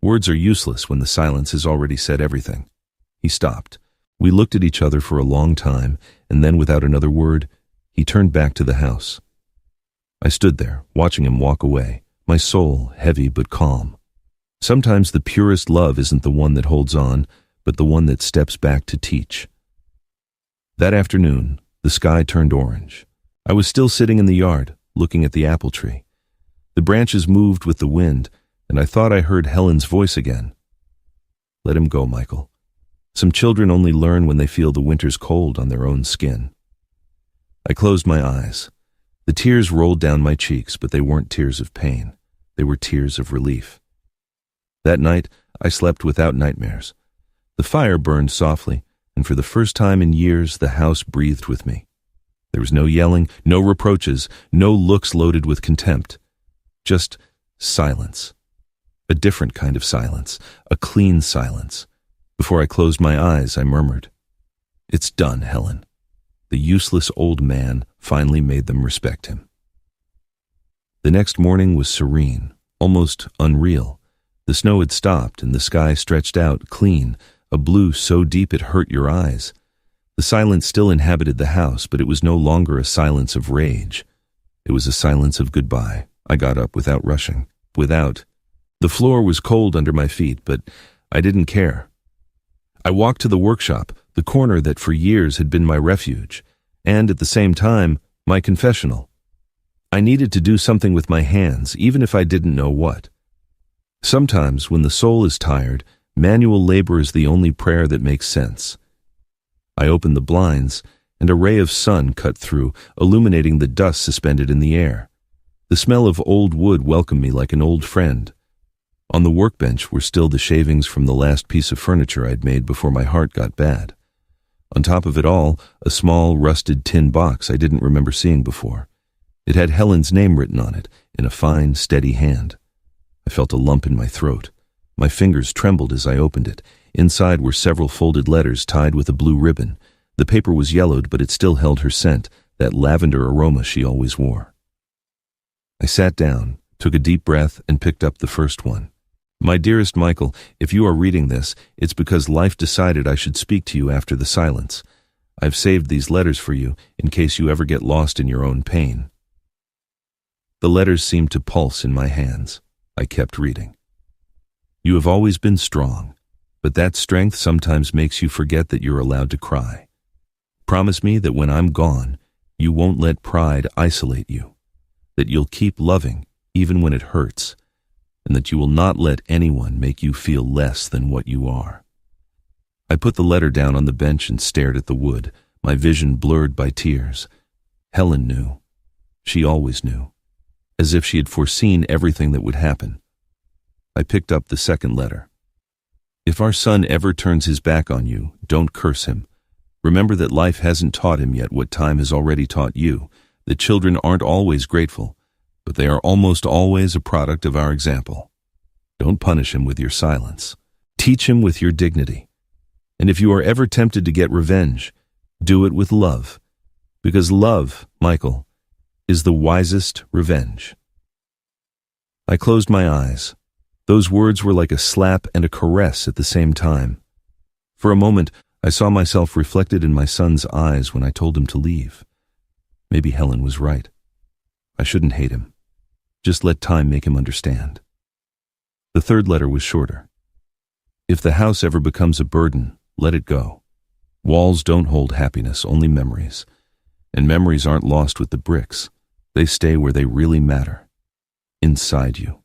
Words are useless when the silence has already said everything. He stopped. We looked at each other for a long time, and then without another word, he turned back to the house. I stood there, watching him walk away, my soul heavy but calm. Sometimes the purest love isn't the one that holds on, but the one that steps back to teach. That afternoon, the sky turned orange. I was still sitting in the yard, looking at the apple tree. The branches moved with the wind, and I thought I heard Helen's voice again. Let him go, Michael. Some children only learn when they feel the winter's cold on their own skin. I closed my eyes. The tears rolled down my cheeks, but they weren't tears of pain. They were tears of relief. That night, I slept without nightmares. The fire burned softly, and for the first time in years, the house breathed with me. There was no yelling, no reproaches, no looks loaded with contempt. Just silence. A different kind of silence, a clean silence. Before I closed my eyes, I murmured, "It's done, Helen." The useless old man finally made them respect him. The next morning was serene, almost unreal. The snow had stopped and the sky stretched out, clean, a blue so deep it hurt your eyes. The silence still inhabited the house, but it was no longer a silence of rage. It was a silence of goodbye. I got up without rushing. The floor was cold under my feet, but I didn't care. I walked to the workshop, the corner that for years had been my refuge, and at the same time, my confessional. I needed to do something with my hands, even if I didn't know what. Sometimes, when the soul is tired, manual labor is the only prayer that makes sense. I opened the blinds, and a ray of sun cut through, illuminating the dust suspended in the air. The smell of old wood welcomed me like an old friend. On the workbench were still the shavings from the last piece of furniture I'd made before my heart got bad. On top of it all, a small, rusted tin box I didn't remember seeing before. It had Helen's name written on it, in a fine, steady hand. I felt a lump in my throat. My fingers trembled as I opened it. Inside were several folded letters tied with a blue ribbon. The paper was yellowed, but it still held her scent, that lavender aroma she always wore. I sat down, took a deep breath, and picked up the first one. My dearest Michael, if you are reading this, it's because life decided I should speak to you after the silence. I've saved these letters for you in case you ever get lost in your own pain. The letters seemed to pulse in my hands. I kept reading. You have always been strong, but that strength sometimes makes you forget that you're allowed to cry. Promise me that when I'm gone, you won't let pride isolate you, that you'll keep loving even when it hurts, and that you will not let anyone make you feel less than what you are. I put the letter down on the bench and stared at the wood, my vision blurred by tears. Helen knew. She always knew, as if she had foreseen everything that would happen. I picked up the second letter. If our son ever turns his back on you, don't curse him. Remember that life hasn't taught him yet what time has already taught you, that children aren't always grateful, but they are almost always a product of our example. Don't punish him with your silence. Teach him with your dignity. And if you are ever tempted to get revenge, do it with love, because love, Michael, is the wisest revenge. I closed my eyes. Those words were like a slap and a caress at the same time. For a moment, I saw myself reflected in my son's eyes when I told him to leave. Maybe Helen was right. I shouldn't hate him. Just let time make him understand. The third letter was shorter. If the house ever becomes a burden, let it go. Walls don't hold happiness, only memories. And memories aren't lost with the bricks. They stay where they really matter. Inside you.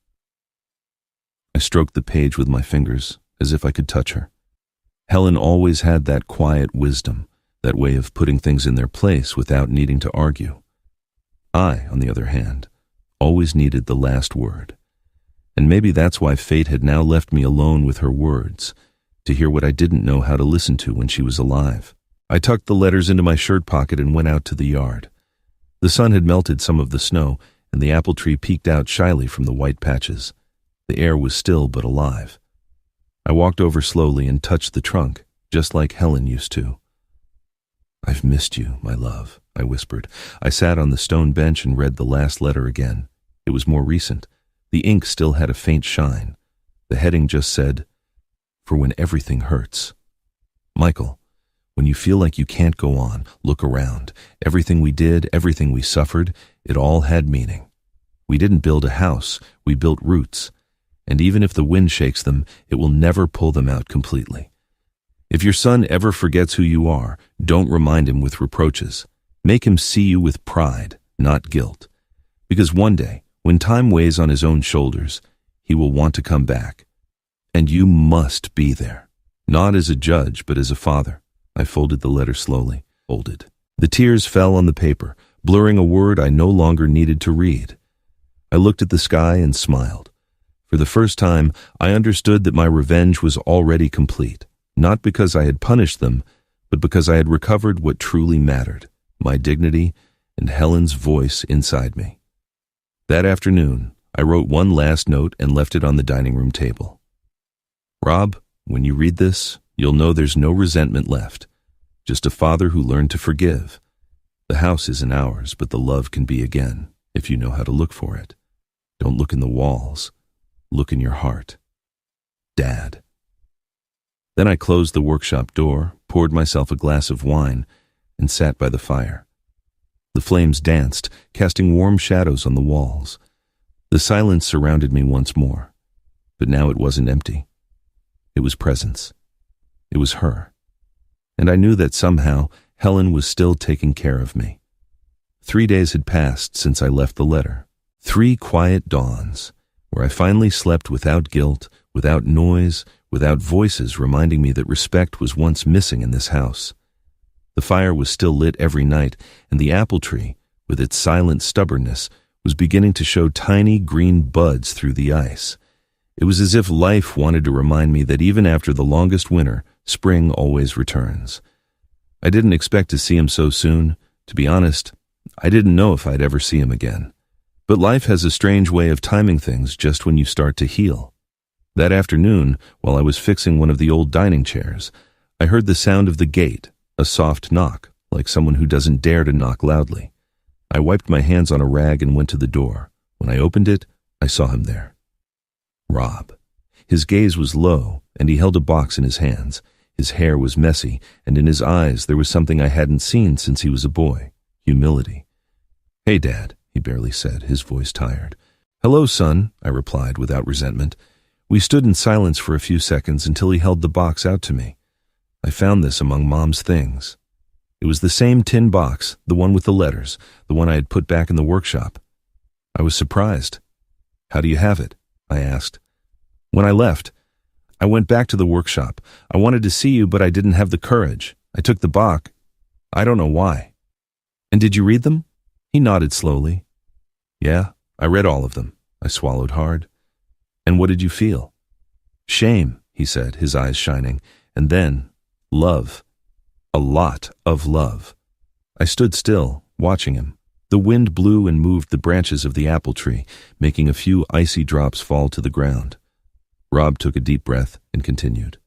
I stroked the page with my fingers, as if I could touch her. Helen always had that quiet wisdom, that way of putting things in their place without needing to argue. I, on the other hand, always needed the last word. And maybe that's why fate had now left me alone with her words, to hear what I didn't know how to listen to when she was alive. I tucked the letters into my shirt pocket and went out to the yard. The sun had melted some of the snow, and the apple tree peeked out shyly from the white patches. The air was still but alive. I walked over slowly and touched the trunk, just like Helen used to. "I've missed you, my love," I whispered. I sat on the stone bench and read the last letter again. It was more recent. The ink still had a faint shine. The heading just said, "For when everything hurts." Michael, When you feel like you can't go on, look around. Everything we did, everything we suffered, it all had meaning. We didn't build a house, we built roots. And even if the wind shakes them, it will never pull them out completely. If your son ever forgets who you are, don't remind him with reproaches. Make him see you with pride, not guilt. Because one day, when time weighs on his own shoulders, he will want to come back. And you must be there. Not as a judge, but as a father. I folded the letter slowly. Folded. The tears fell on the paper, blurring a word I no longer needed to read. I looked at the sky and smiled. For the first time, I understood that my revenge was already complete. Not because I had punished them, but because I had recovered what truly mattered, my dignity and Helen's voice inside me. That afternoon, I wrote one last note and left it on the dining room table. Rob, when you read this, you'll know there's no resentment left. Just a father who learned to forgive. The house isn't ours, but the love can be again, if you know how to look for it. Don't look in the walls. Look in your heart. Dad. Then I closed the workshop door, poured myself a glass of wine, and sat by the fire. The flames danced, casting warm shadows on the walls. The silence surrounded me once more, but now it wasn't empty. It was presence. It was her. And I knew that somehow Helen was still taking care of me. 3 days had passed since I left the letter. 3 quiet dawns, where I finally slept without guilt, without noise, without voices reminding me that respect was once missing in this house. The fire was still lit every night, and the apple tree, with its silent stubbornness, was beginning to show tiny green buds through the ice. It was as if life wanted to remind me that even after the longest winter, spring always returns. I didn't expect to see him so soon. To be honest, I didn't know if I'd ever see him again. But life has a strange way of timing things just when you start to heal. That afternoon, while I was fixing one of the old dining chairs, I heard the sound of the gate, a soft knock, like someone who doesn't dare to knock loudly. I wiped my hands on a rag and went to the door. When I opened it, I saw him there. Rob. His gaze was low, and he held a box in his hands. His hair was messy, and in his eyes there was something I hadn't seen since he was a boy. Humility. "Hey, Dad," he barely said, his voice tired. "Hello, son," I replied without resentment. We stood in silence for a few seconds until he held the box out to me. I found this among Mom's things. It was the same tin box, the one with the letters, the one I had put back in the workshop. I was surprised. "How do you have it?" I asked. "When I left, I went back to the workshop. I wanted to see you, but I didn't have the courage. I took the box. I don't know why." "And did you read them?" He nodded slowly. "Yeah, I read all of them." I swallowed hard. "And what did you feel?" "Shame," he said, his eyes shining. "And then, love. A lot of love." I stood still, watching him. The wind blew and moved the branches of the apple tree, making a few icy drops fall to the ground. Rob took a deep breath and continued.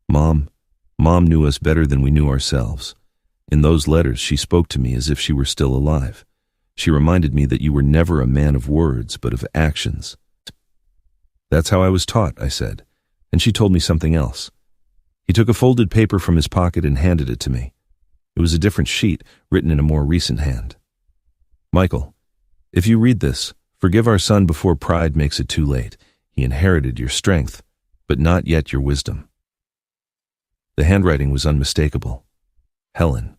Mom knew us better than we knew ourselves. In those letters, she spoke to me as if she were still alive. She reminded me that you were never a man of words, but of actions." "That's how I was taught," I said, and she told me something else. He took a folded paper from his pocket and handed it to me. It was a different sheet, written in a more recent hand. "Michael, if you read this, forgive our son before pride makes it too late. He inherited your strength, but not yet your wisdom." The handwriting was unmistakable. Helen,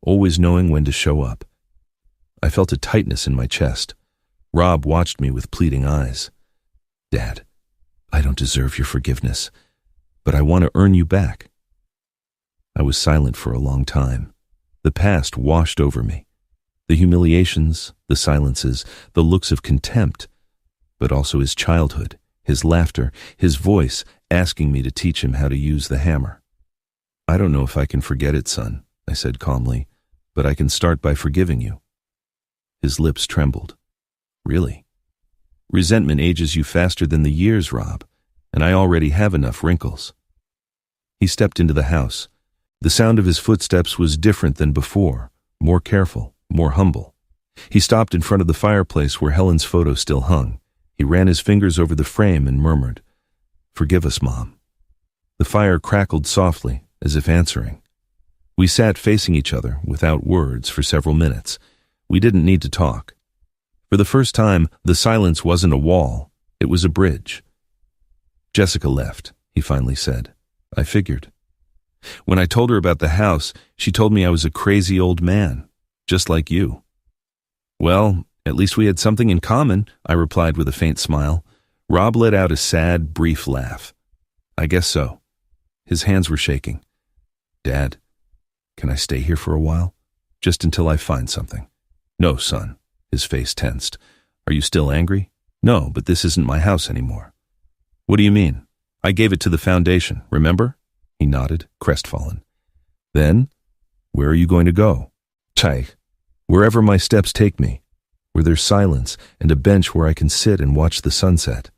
always knowing when to show up. I felt a tightness in my chest. Rob watched me with pleading eyes. "Dad, I don't deserve your forgiveness, but I want to earn you back." I was silent for a long time. The past washed over me. The humiliations, the silences, the looks of contempt, but also his childhood, his laughter, his voice asking me to teach him how to use the hammer. "I don't know if I can forget it, son," I said calmly, "but I can start by forgiving you." His lips trembled. "Really? Resentment ages you faster than the years, Rob, and I already have enough wrinkles." He stepped into the house. The sound of his footsteps was different than before, more careful, more humble. He stopped in front of the fireplace where Helen's photo still hung. He ran his fingers over the frame and murmured, "Forgive us, Mom." The fire crackled softly, as if answering. We sat facing each other without words for several minutes. We didn't need to talk. For the first time, the silence wasn't a wall, it was a bridge. Jessica left, he finally said. I figured. When I told her about the house, she told me I was a crazy old man, just like you. Well, at least we had something in common, I replied with a faint smile. Rob let out a sad, brief laugh. I guess so. His hands were shaking. Dad, can I stay here for a while? Just until I find something. No, son. His face tensed. Are you still angry? No, but this isn't my house anymore. What do you mean? I gave it to the foundation, remember? He nodded, crestfallen. Then, where are you going to go? Chai, wherever my steps take me, where there's silence and a bench where I can sit and watch the sunset.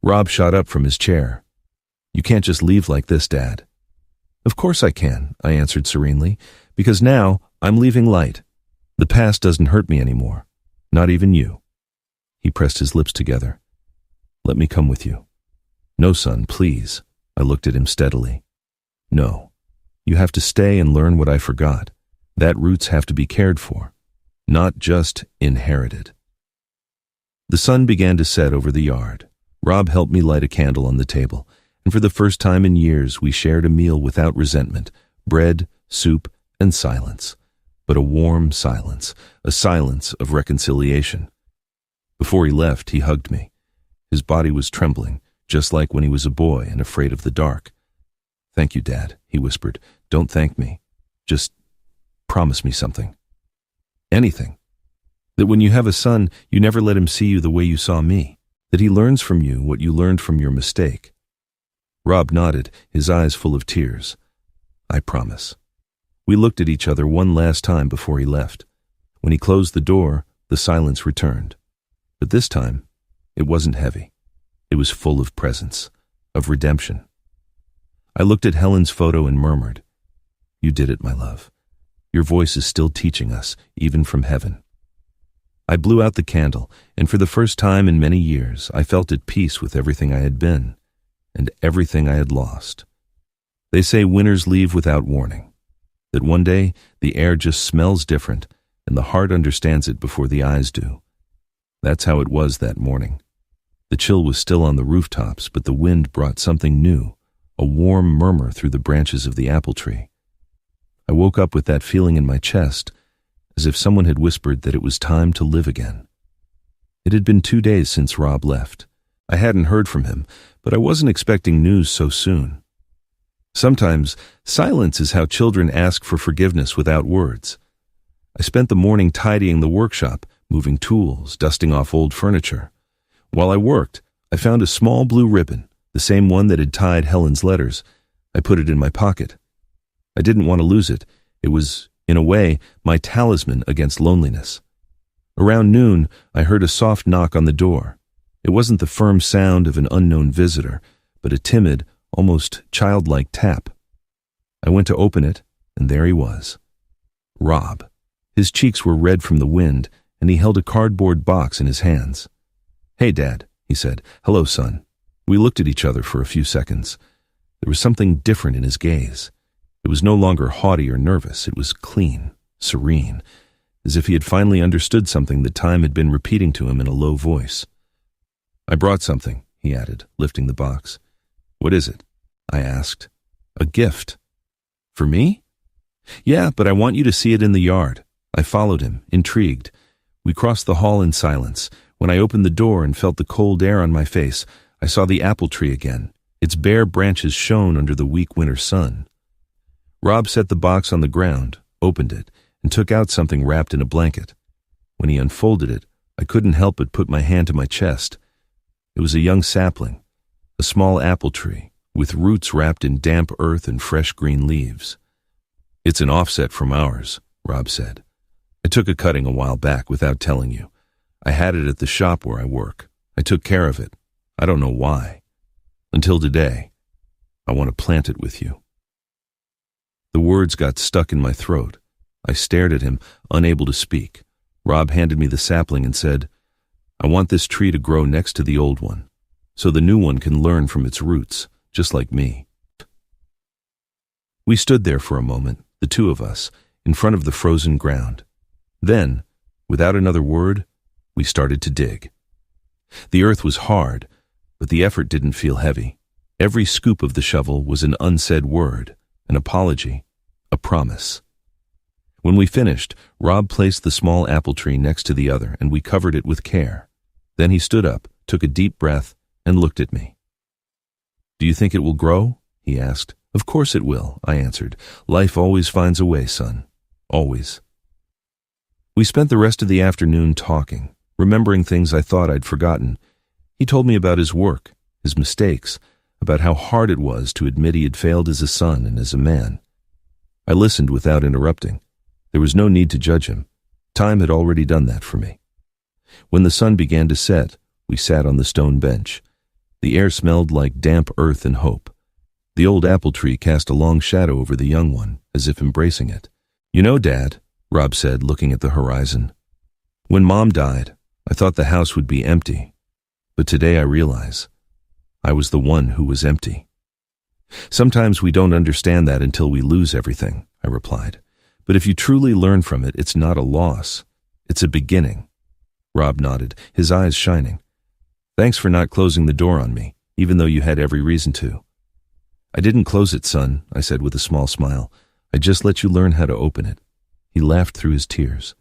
Rob shot up from his chair. You can't just leave like this, Dad. Of course I can, I answered serenely, because now I'm leaving light. The past doesn't hurt me anymore, not even you. He pressed his lips together. Let me come with you. No, son, please. I looked at him steadily. No, you have to stay and learn what I forgot. That roots have to be cared for, not just inherited. The sun began to set over the yard. Rob helped me light a candle on the table, and for the first time in years we shared a meal without resentment, bread, soup, and silence. But a warm silence, a silence of reconciliation. Before he left, he hugged me. His body was trembling, just like when he was a boy and afraid of the dark. Thank you, Dad, he whispered. Don't thank me. Just promise me something. Anything. That when you have a son, you never let him see you the way you saw me. That he learns from you what you learned from your mistake. Rob nodded, his eyes full of tears. I promise. We looked at each other one last time before he left. When he closed the door, the silence returned. But this time, it wasn't heavy. It was full of presence, of redemption. I looked at Helen's photo and murmured, You did it, my love. Your voice is still teaching us, even from heaven. I blew out the candle, and for the first time in many years, I felt at peace with everything I had been, and everything I had lost. They say winners leave without warning, that one day the air just smells different, and the heart understands it before the eyes do. That's how it was that morning. The chill was still on the rooftops, but the wind brought something new, a warm murmur through the branches of the apple tree. I woke up with that feeling in my chest, as if someone had whispered that it was time to live again. It had been 2 days since Rob left. I hadn't heard from him, but I wasn't expecting news so soon. Sometimes, silence is how children ask for forgiveness without words. I spent the morning tidying the workshop, moving tools, dusting off old furniture. While I worked, I found a small blue ribbon, the same one that had tied Helen's letters. I put it in my pocket. I didn't want to lose it. It was, in a way, my talisman against loneliness. Around noon, I heard a soft knock on the door. It wasn't the firm sound of an unknown visitor, but a timid, almost childlike tap. I went to open it, and there he was. Rob. His cheeks were red from the wind, and he held a cardboard box in his hands. Hey, Dad, he said. Hello, son. We looked at each other for a few seconds. There was something different in his gaze. It was no longer haughty or nervous. It was clean, serene, as if he had finally understood something that time had been repeating to him in a low voice. I brought something, he added, lifting the box. What is it? I asked. A gift. For me? Yeah, but I want you to see it in the yard. I followed him, intrigued. We crossed the hall in silence. When I opened the door and felt the cold air on my face, I saw the apple tree again. Its bare branches shone under the weak winter sun. Rob set the box on the ground, opened it, and took out something wrapped in a blanket. When he unfolded it, I couldn't help but put my hand to my chest. It was a young sapling, a small apple tree, with roots wrapped in damp earth and fresh green leaves. It's an offset from ours, Rob said. I took a cutting a while back without telling you. I had it at the shop where I work. I took care of it. I don't know why. Until today, I want to plant it with you. The words got stuck in my throat. I stared at him, unable to speak. Rob handed me the sapling and said, I want this tree to grow next to the old one, so the new one can learn from its roots, just like me. We stood there for a moment, the two of us, in front of the frozen ground. Then, without another word, we started to dig. The earth was hard, but the effort didn't feel heavy. Every scoop of the shovel was an unsaid word, an apology, a promise. When we finished, Rob placed the small apple tree next to the other, and we covered it with care. Then he stood up, took a deep breath, and looked at me. "Do you think it will grow?" he asked. "Of course it will," I answered. "Life always finds a way, son. Always." We spent the rest of the afternoon talking, remembering things I thought I'd forgotten. He told me about his work, his mistakes, about how hard it was to admit he had failed as a son and as a man. I listened without interrupting. There was no need to judge him. Time had already done that for me. When the sun began to set, we sat on the stone bench. The air smelled like damp earth and hope. The old apple tree cast a long shadow over the young one, as if embracing it. "You know, Dad," Rob said, looking at the horizon, "when Mom died, I thought the house would be empty. But today I realize I was the one who was empty." "Sometimes we don't understand that until we lose everything," I replied. "But if you truly learn from it, it's not a loss. It's a beginning." Rob nodded, his eyes shining. "Thanks for not closing the door on me, even though you had every reason to." "I didn't close it, son," I said with a small smile. "I just let you learn how to open it." He laughed through his tears,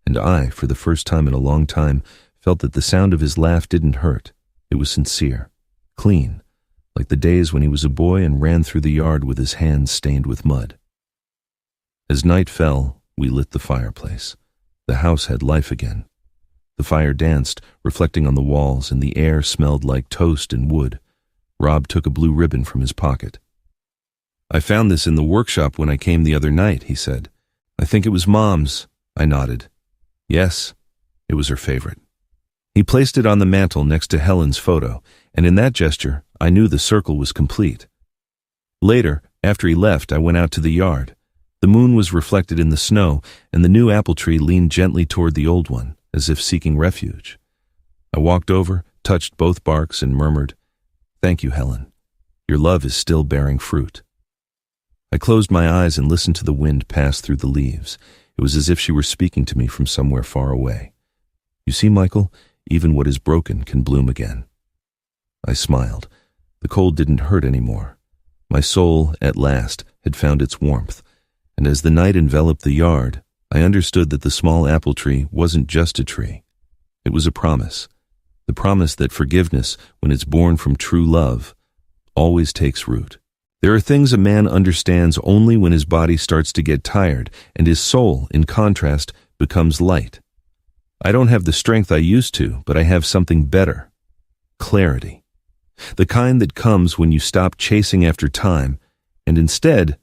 and I, for the first time in a long time, felt that the sound of his laugh didn't hurt. It was sincere, clean, like the days when he was a boy and ran through the yard with his hands stained with mud. As night fell, we lit the fireplace. The house had life again. The fire danced, reflecting on the walls, and the air smelled like toast and wood. Rob took a blue ribbon from his pocket. "I found this in the workshop when I came the other night," he said. "I think it was Mom's." I nodded. Yes, it was her favorite. He placed it on the mantel next to Helen's photo, and in that gesture, I knew the circle was complete. Later, after he left, I went out to the yard. The moon was reflected in the snow, and the new apple tree leaned gently toward the old one, as if seeking refuge. I walked over, touched both barks, and murmured, "Thank you, Helen. Your love is still bearing fruit." I closed my eyes and listened to the wind pass through the leaves. It was as if she were speaking to me from somewhere far away. "You see, Michael, even what is broken can bloom again." I smiled. The cold didn't hurt anymore. My soul, at last, had found its warmth, and as the night enveloped the yard, I understood that the small apple tree wasn't just a tree. It was a promise. The promise that forgiveness, when it's born from true love, always takes root. There are things a man understands only when his body starts to get tired, and his soul, in contrast, becomes light. I don't have the strength I used to, but I have something better. Clarity. The kind that comes when you stop chasing after time, and instead,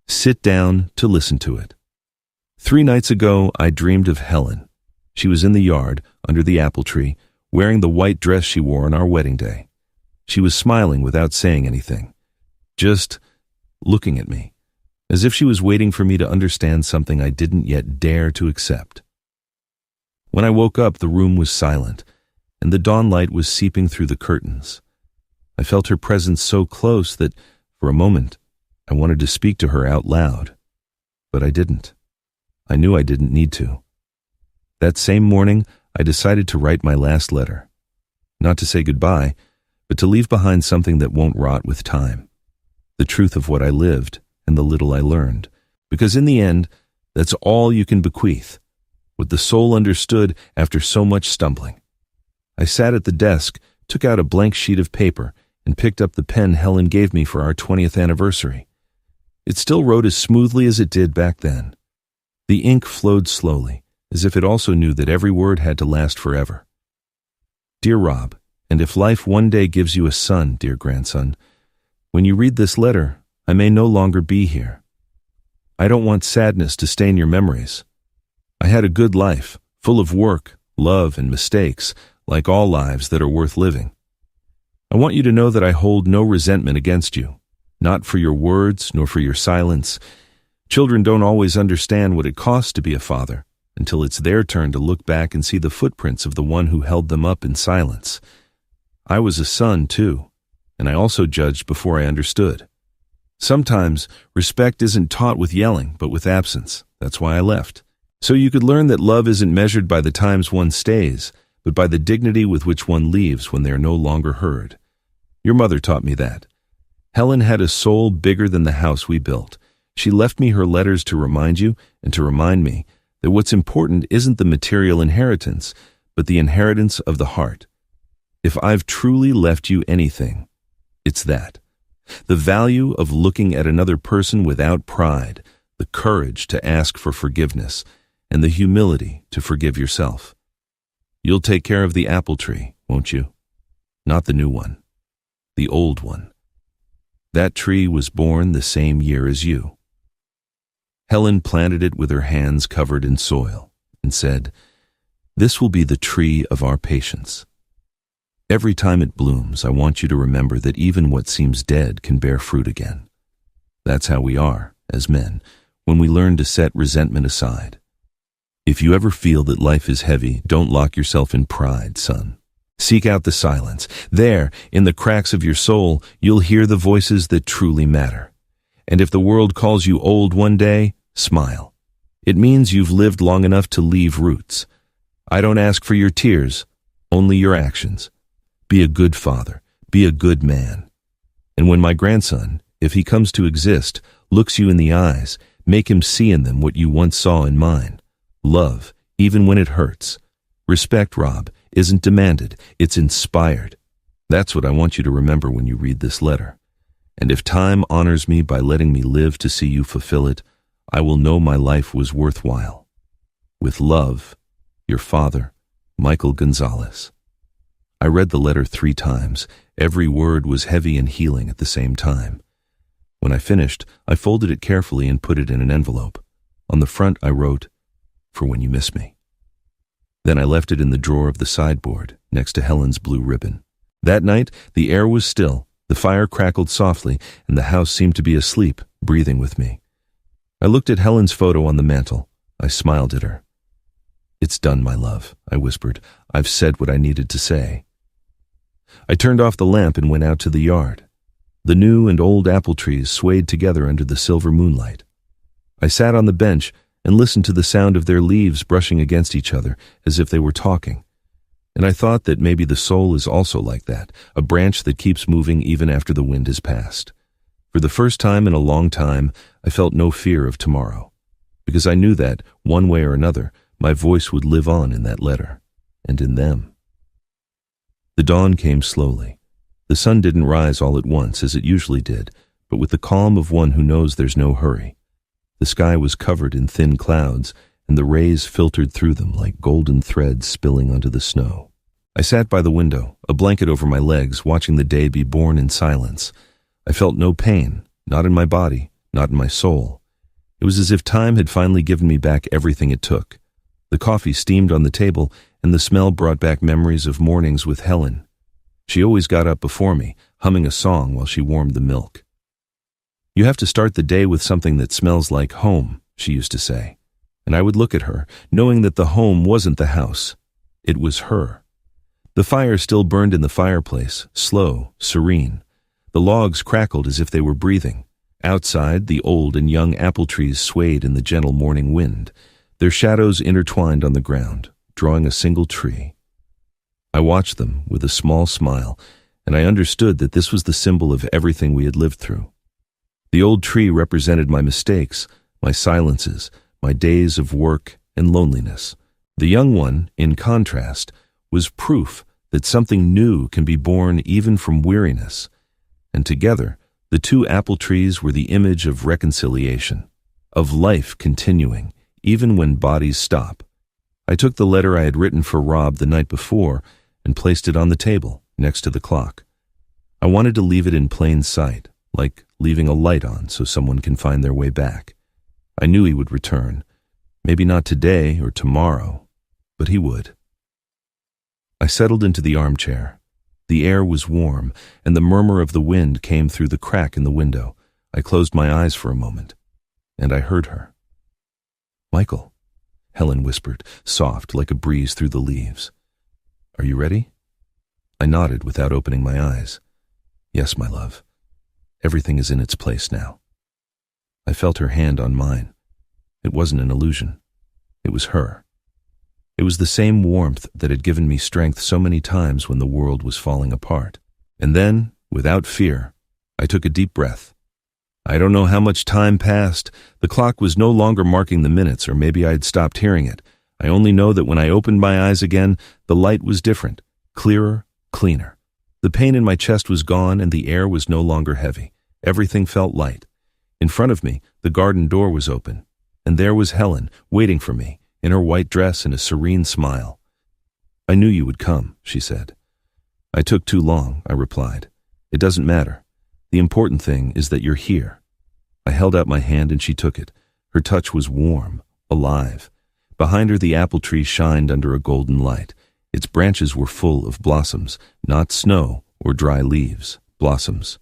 sit down to listen to it. 3 nights ago, I dreamed of Helen. She was in the yard, under the apple tree, wearing the white dress she wore on our wedding day. She was smiling without saying anything, just looking at me, as if she was waiting for me to understand something I didn't yet dare to accept. When I woke up, the room was silent, and the dawnlight was seeping through the curtains. I felt her presence so close that, for a moment, I wanted to speak to her out loud. But I didn't. I knew I didn't need to. That same morning, I decided to write my last letter. Not to say goodbye, but to leave behind something that won't rot with time. The truth of what I lived and the little I learned. Because in the end, that's all you can bequeath. What the soul understood after so much stumbling. I sat at the desk, took out a blank sheet of paper, and picked up the pen Helen gave me for our 20th anniversary. It still wrote as smoothly as it did back then. The ink flowed slowly, as if it also knew that every word had to last forever. Dear Rob, and if life one day gives you a son, dear grandson, when you read this letter, I may no longer be here. I don't want sadness to stain your memories. I had a good life, full of work, love, and mistakes, like all lives that are worth living. I want you to know that I hold no resentment against you, not for your words nor for your silence. Children don't always understand what it costs to be a father until it's their turn to look back and see the footprints of the one who held them up in silence. I was a son, too, and I also judged before I understood. Sometimes respect isn't taught with yelling, but with absence. That's why I left. So you could learn that love isn't measured by the times one stays, but by the dignity with which one leaves when they are no longer heard. Your mother taught me that. Helen had a soul bigger than the house we built. She left me her letters to remind you and to remind me that what's important isn't the material inheritance, but the inheritance of the heart. If I've truly left you anything, it's that. The value of looking at another person without pride, the courage to ask for forgiveness, and the humility to forgive yourself. You'll take care of the apple tree, won't you? Not the new one, the old one. That tree was born the same year as you. Helen planted it with her hands covered in soil and said, "This will be the tree of our patience. Every time it blooms, I want you to remember that even what seems dead can bear fruit again." That's how we are, as men, when we learn to set resentment aside. If you ever feel that life is heavy, don't lock yourself in pride, son. Seek out the silence. There, in the cracks of your soul, you'll hear the voices that truly matter. And if the world calls you old one day, smile. It means you've lived long enough to leave roots. I don't ask for your tears, only your actions. Be a good father. Be a good man. And when my grandson, if he comes to exist, looks you in the eyes, make him see in them what you once saw in mine. Love, even when it hurts. Respect, Rob, isn't demanded, it's inspired. That's what I want you to remember when you read this letter. And if time honors me by letting me live to see you fulfill it, I will know my life was worthwhile. With love, your father, Michael Gonzalez. I read the letter 3 times. Every word was heavy and healing at the same time. When I finished, I folded it carefully and put it in an envelope. On the front, I wrote, "For when you miss me." Then I left it in the drawer of the sideboard, next to Helen's blue ribbon. That night, the air was still, the fire crackled softly, and the house seemed to be asleep, breathing with me. I looked at Helen's photo on the mantel. I smiled at her. "It's done, my love," I whispered. "I've said what I needed to say." I turned off the lamp and went out to the yard. The new and old apple trees swayed together under the silver moonlight. I sat on the bench and listened to the sound of their leaves brushing against each other as if they were talking. And I thought that maybe the soul is also like that, a branch that keeps moving even after the wind has passed. For the first time in a long time, I felt no fear of tomorrow, because I knew that, one way or another, my voice would live on in that letter, and in them. The dawn came slowly. The sun didn't rise all at once, as it usually did, but with the calm of one who knows there's no hurry. The sky was covered in thin clouds, and the rays filtered through them like golden threads spilling onto the snow. I sat by the window, a blanket over my legs, watching the day be born in silence. I felt no pain, not in my body, not in my soul. It was as if time had finally given me back everything it took. The coffee steamed on the table, and the smell brought back memories of mornings with Helen. She always got up before me, humming a song while she warmed the milk. "You have to start the day with something that smells like home," she used to say. And I would look at her, knowing that the home wasn't the house. It was her. The fire still burned in the fireplace, slow, serene. The logs crackled as if they were breathing. Outside, the old and young apple trees swayed in the gentle morning wind. Their shadows intertwined on the ground, drawing a single tree. I watched them with a small smile, and I understood that this was the symbol of everything we had lived through. The old tree represented my mistakes, my silences, my days of work and loneliness. The young one, in contrast, was proof that something new can be born even from weariness. And together, the 2 apple trees were the image of reconciliation, of life continuing, even when bodies stop. I took the letter I had written for Rob the night before and placed it on the table, next to the clock. I wanted to leave it in plain sight, like leaving a light on so someone can find their way back. I knew he would return. Maybe not today or tomorrow, but he would. I settled into the armchair. The air was warm, and the murmur of the wind came through the crack in the window. I closed my eyes for a moment, and I heard her. "Michael," Helen whispered, soft like a breeze through the leaves. "Are you ready?" I nodded without opening my eyes. "Yes, my love." Everything is in its place now. I felt her hand on mine. It wasn't an illusion. It was her. It was the same warmth that had given me strength so many times when the world was falling apart. And then, without fear, I took a deep breath. I don't know how much time passed. The clock was no longer marking the minutes, or maybe I had stopped hearing it. I only know that when I opened my eyes again, the light was different, clearer, cleaner. The pain in my chest was gone and the air was no longer heavy. Everything felt light. In front of me, the garden door was open, and there was Helen, waiting for me, in her white dress and a serene smile. "I knew you would come," she said. "I took too long," I replied. "It doesn't matter. The important thing is that you're here." I held out my hand and she took it. Her touch was warm, alive. Behind her, the apple tree shined under a golden light. Its branches were full of blossoms, not snow or dry leaves, blossoms.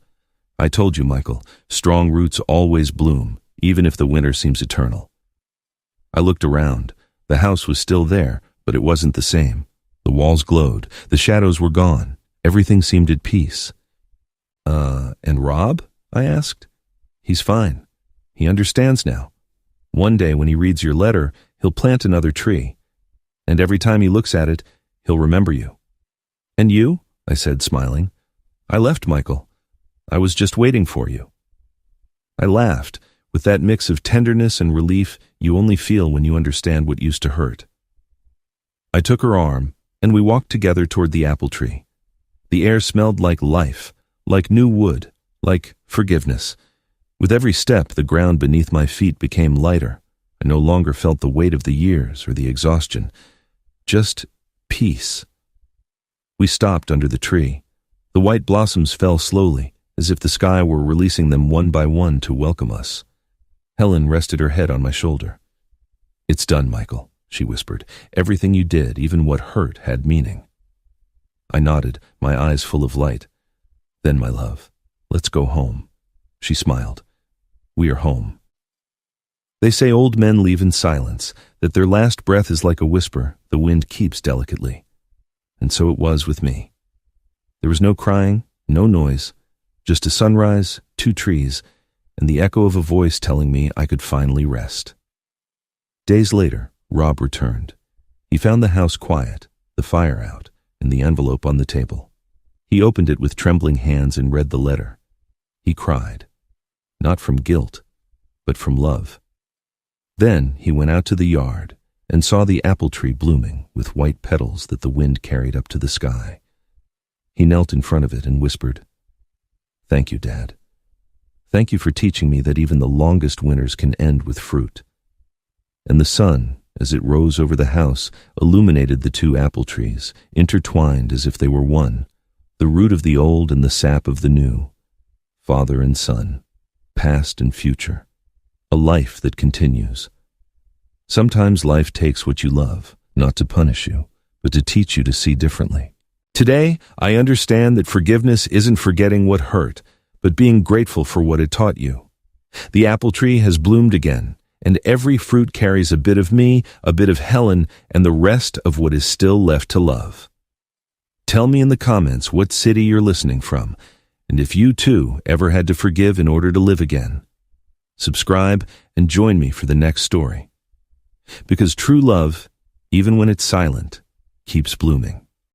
"I told you, Michael, strong roots always bloom, even if the winter seems eternal." I looked around. The house was still there, but it wasn't the same. The walls glowed. The shadows were gone. Everything seemed at peace. And Rob?" I asked. "He's fine. He understands now. One day when he reads your letter, he'll plant another tree. And every time he looks at it, he'll remember you." "And you?" I said, smiling. "I left, Michael. I was just waiting for you." I laughed, with that mix of tenderness and relief you only feel when you understand what used to hurt. I took her arm, and we walked together toward the apple tree. The air smelled like life, like new wood, like forgiveness. With every step, the ground beneath my feet became lighter. I no longer felt the weight of the years or the exhaustion. Just peace. We stopped under the tree. The white blossoms fell slowly, as if the sky were releasing them one by one to welcome us. Helen rested her head on my shoulder. "It's done, Michael," she whispered. "Everything you did, even what hurt, had meaning." I nodded, my eyes full of light. "Then, my love, let's go home." She smiled. "We are home." They say old men leave in silence, that their last breath is like a whisper the wind keeps delicately. And so it was with me. There was no crying, no noise, just a sunrise, 2 trees, and the echo of a voice telling me I could finally rest. Days later, Rob returned. He found the house quiet, the fire out, and the envelope on the table. He opened it with trembling hands and read the letter. He cried, not from guilt, but from love. Then he went out to the yard and saw the apple tree blooming with white petals that the wind carried up to the sky. He knelt in front of it and whispered, "Thank you, Dad. Thank you for teaching me that even the longest winters can end with fruit." And the sun, as it rose over the house, illuminated the 2 apple trees, intertwined as if they were one, the root of the old and the sap of the new, father and son, past and future, a life that continues. Sometimes life takes what you love, not to punish you, but to teach you to see differently. Today, I understand that forgiveness isn't forgetting what hurt, but being grateful for what it taught you. The apple tree has bloomed again, and every fruit carries a bit of me, a bit of Helen, and the rest of what is still left to love. Tell me in the comments what city you're listening from, and if you too ever had to forgive in order to live again. Subscribe and join me for the next story. Because true love, even when it's silent, keeps blooming.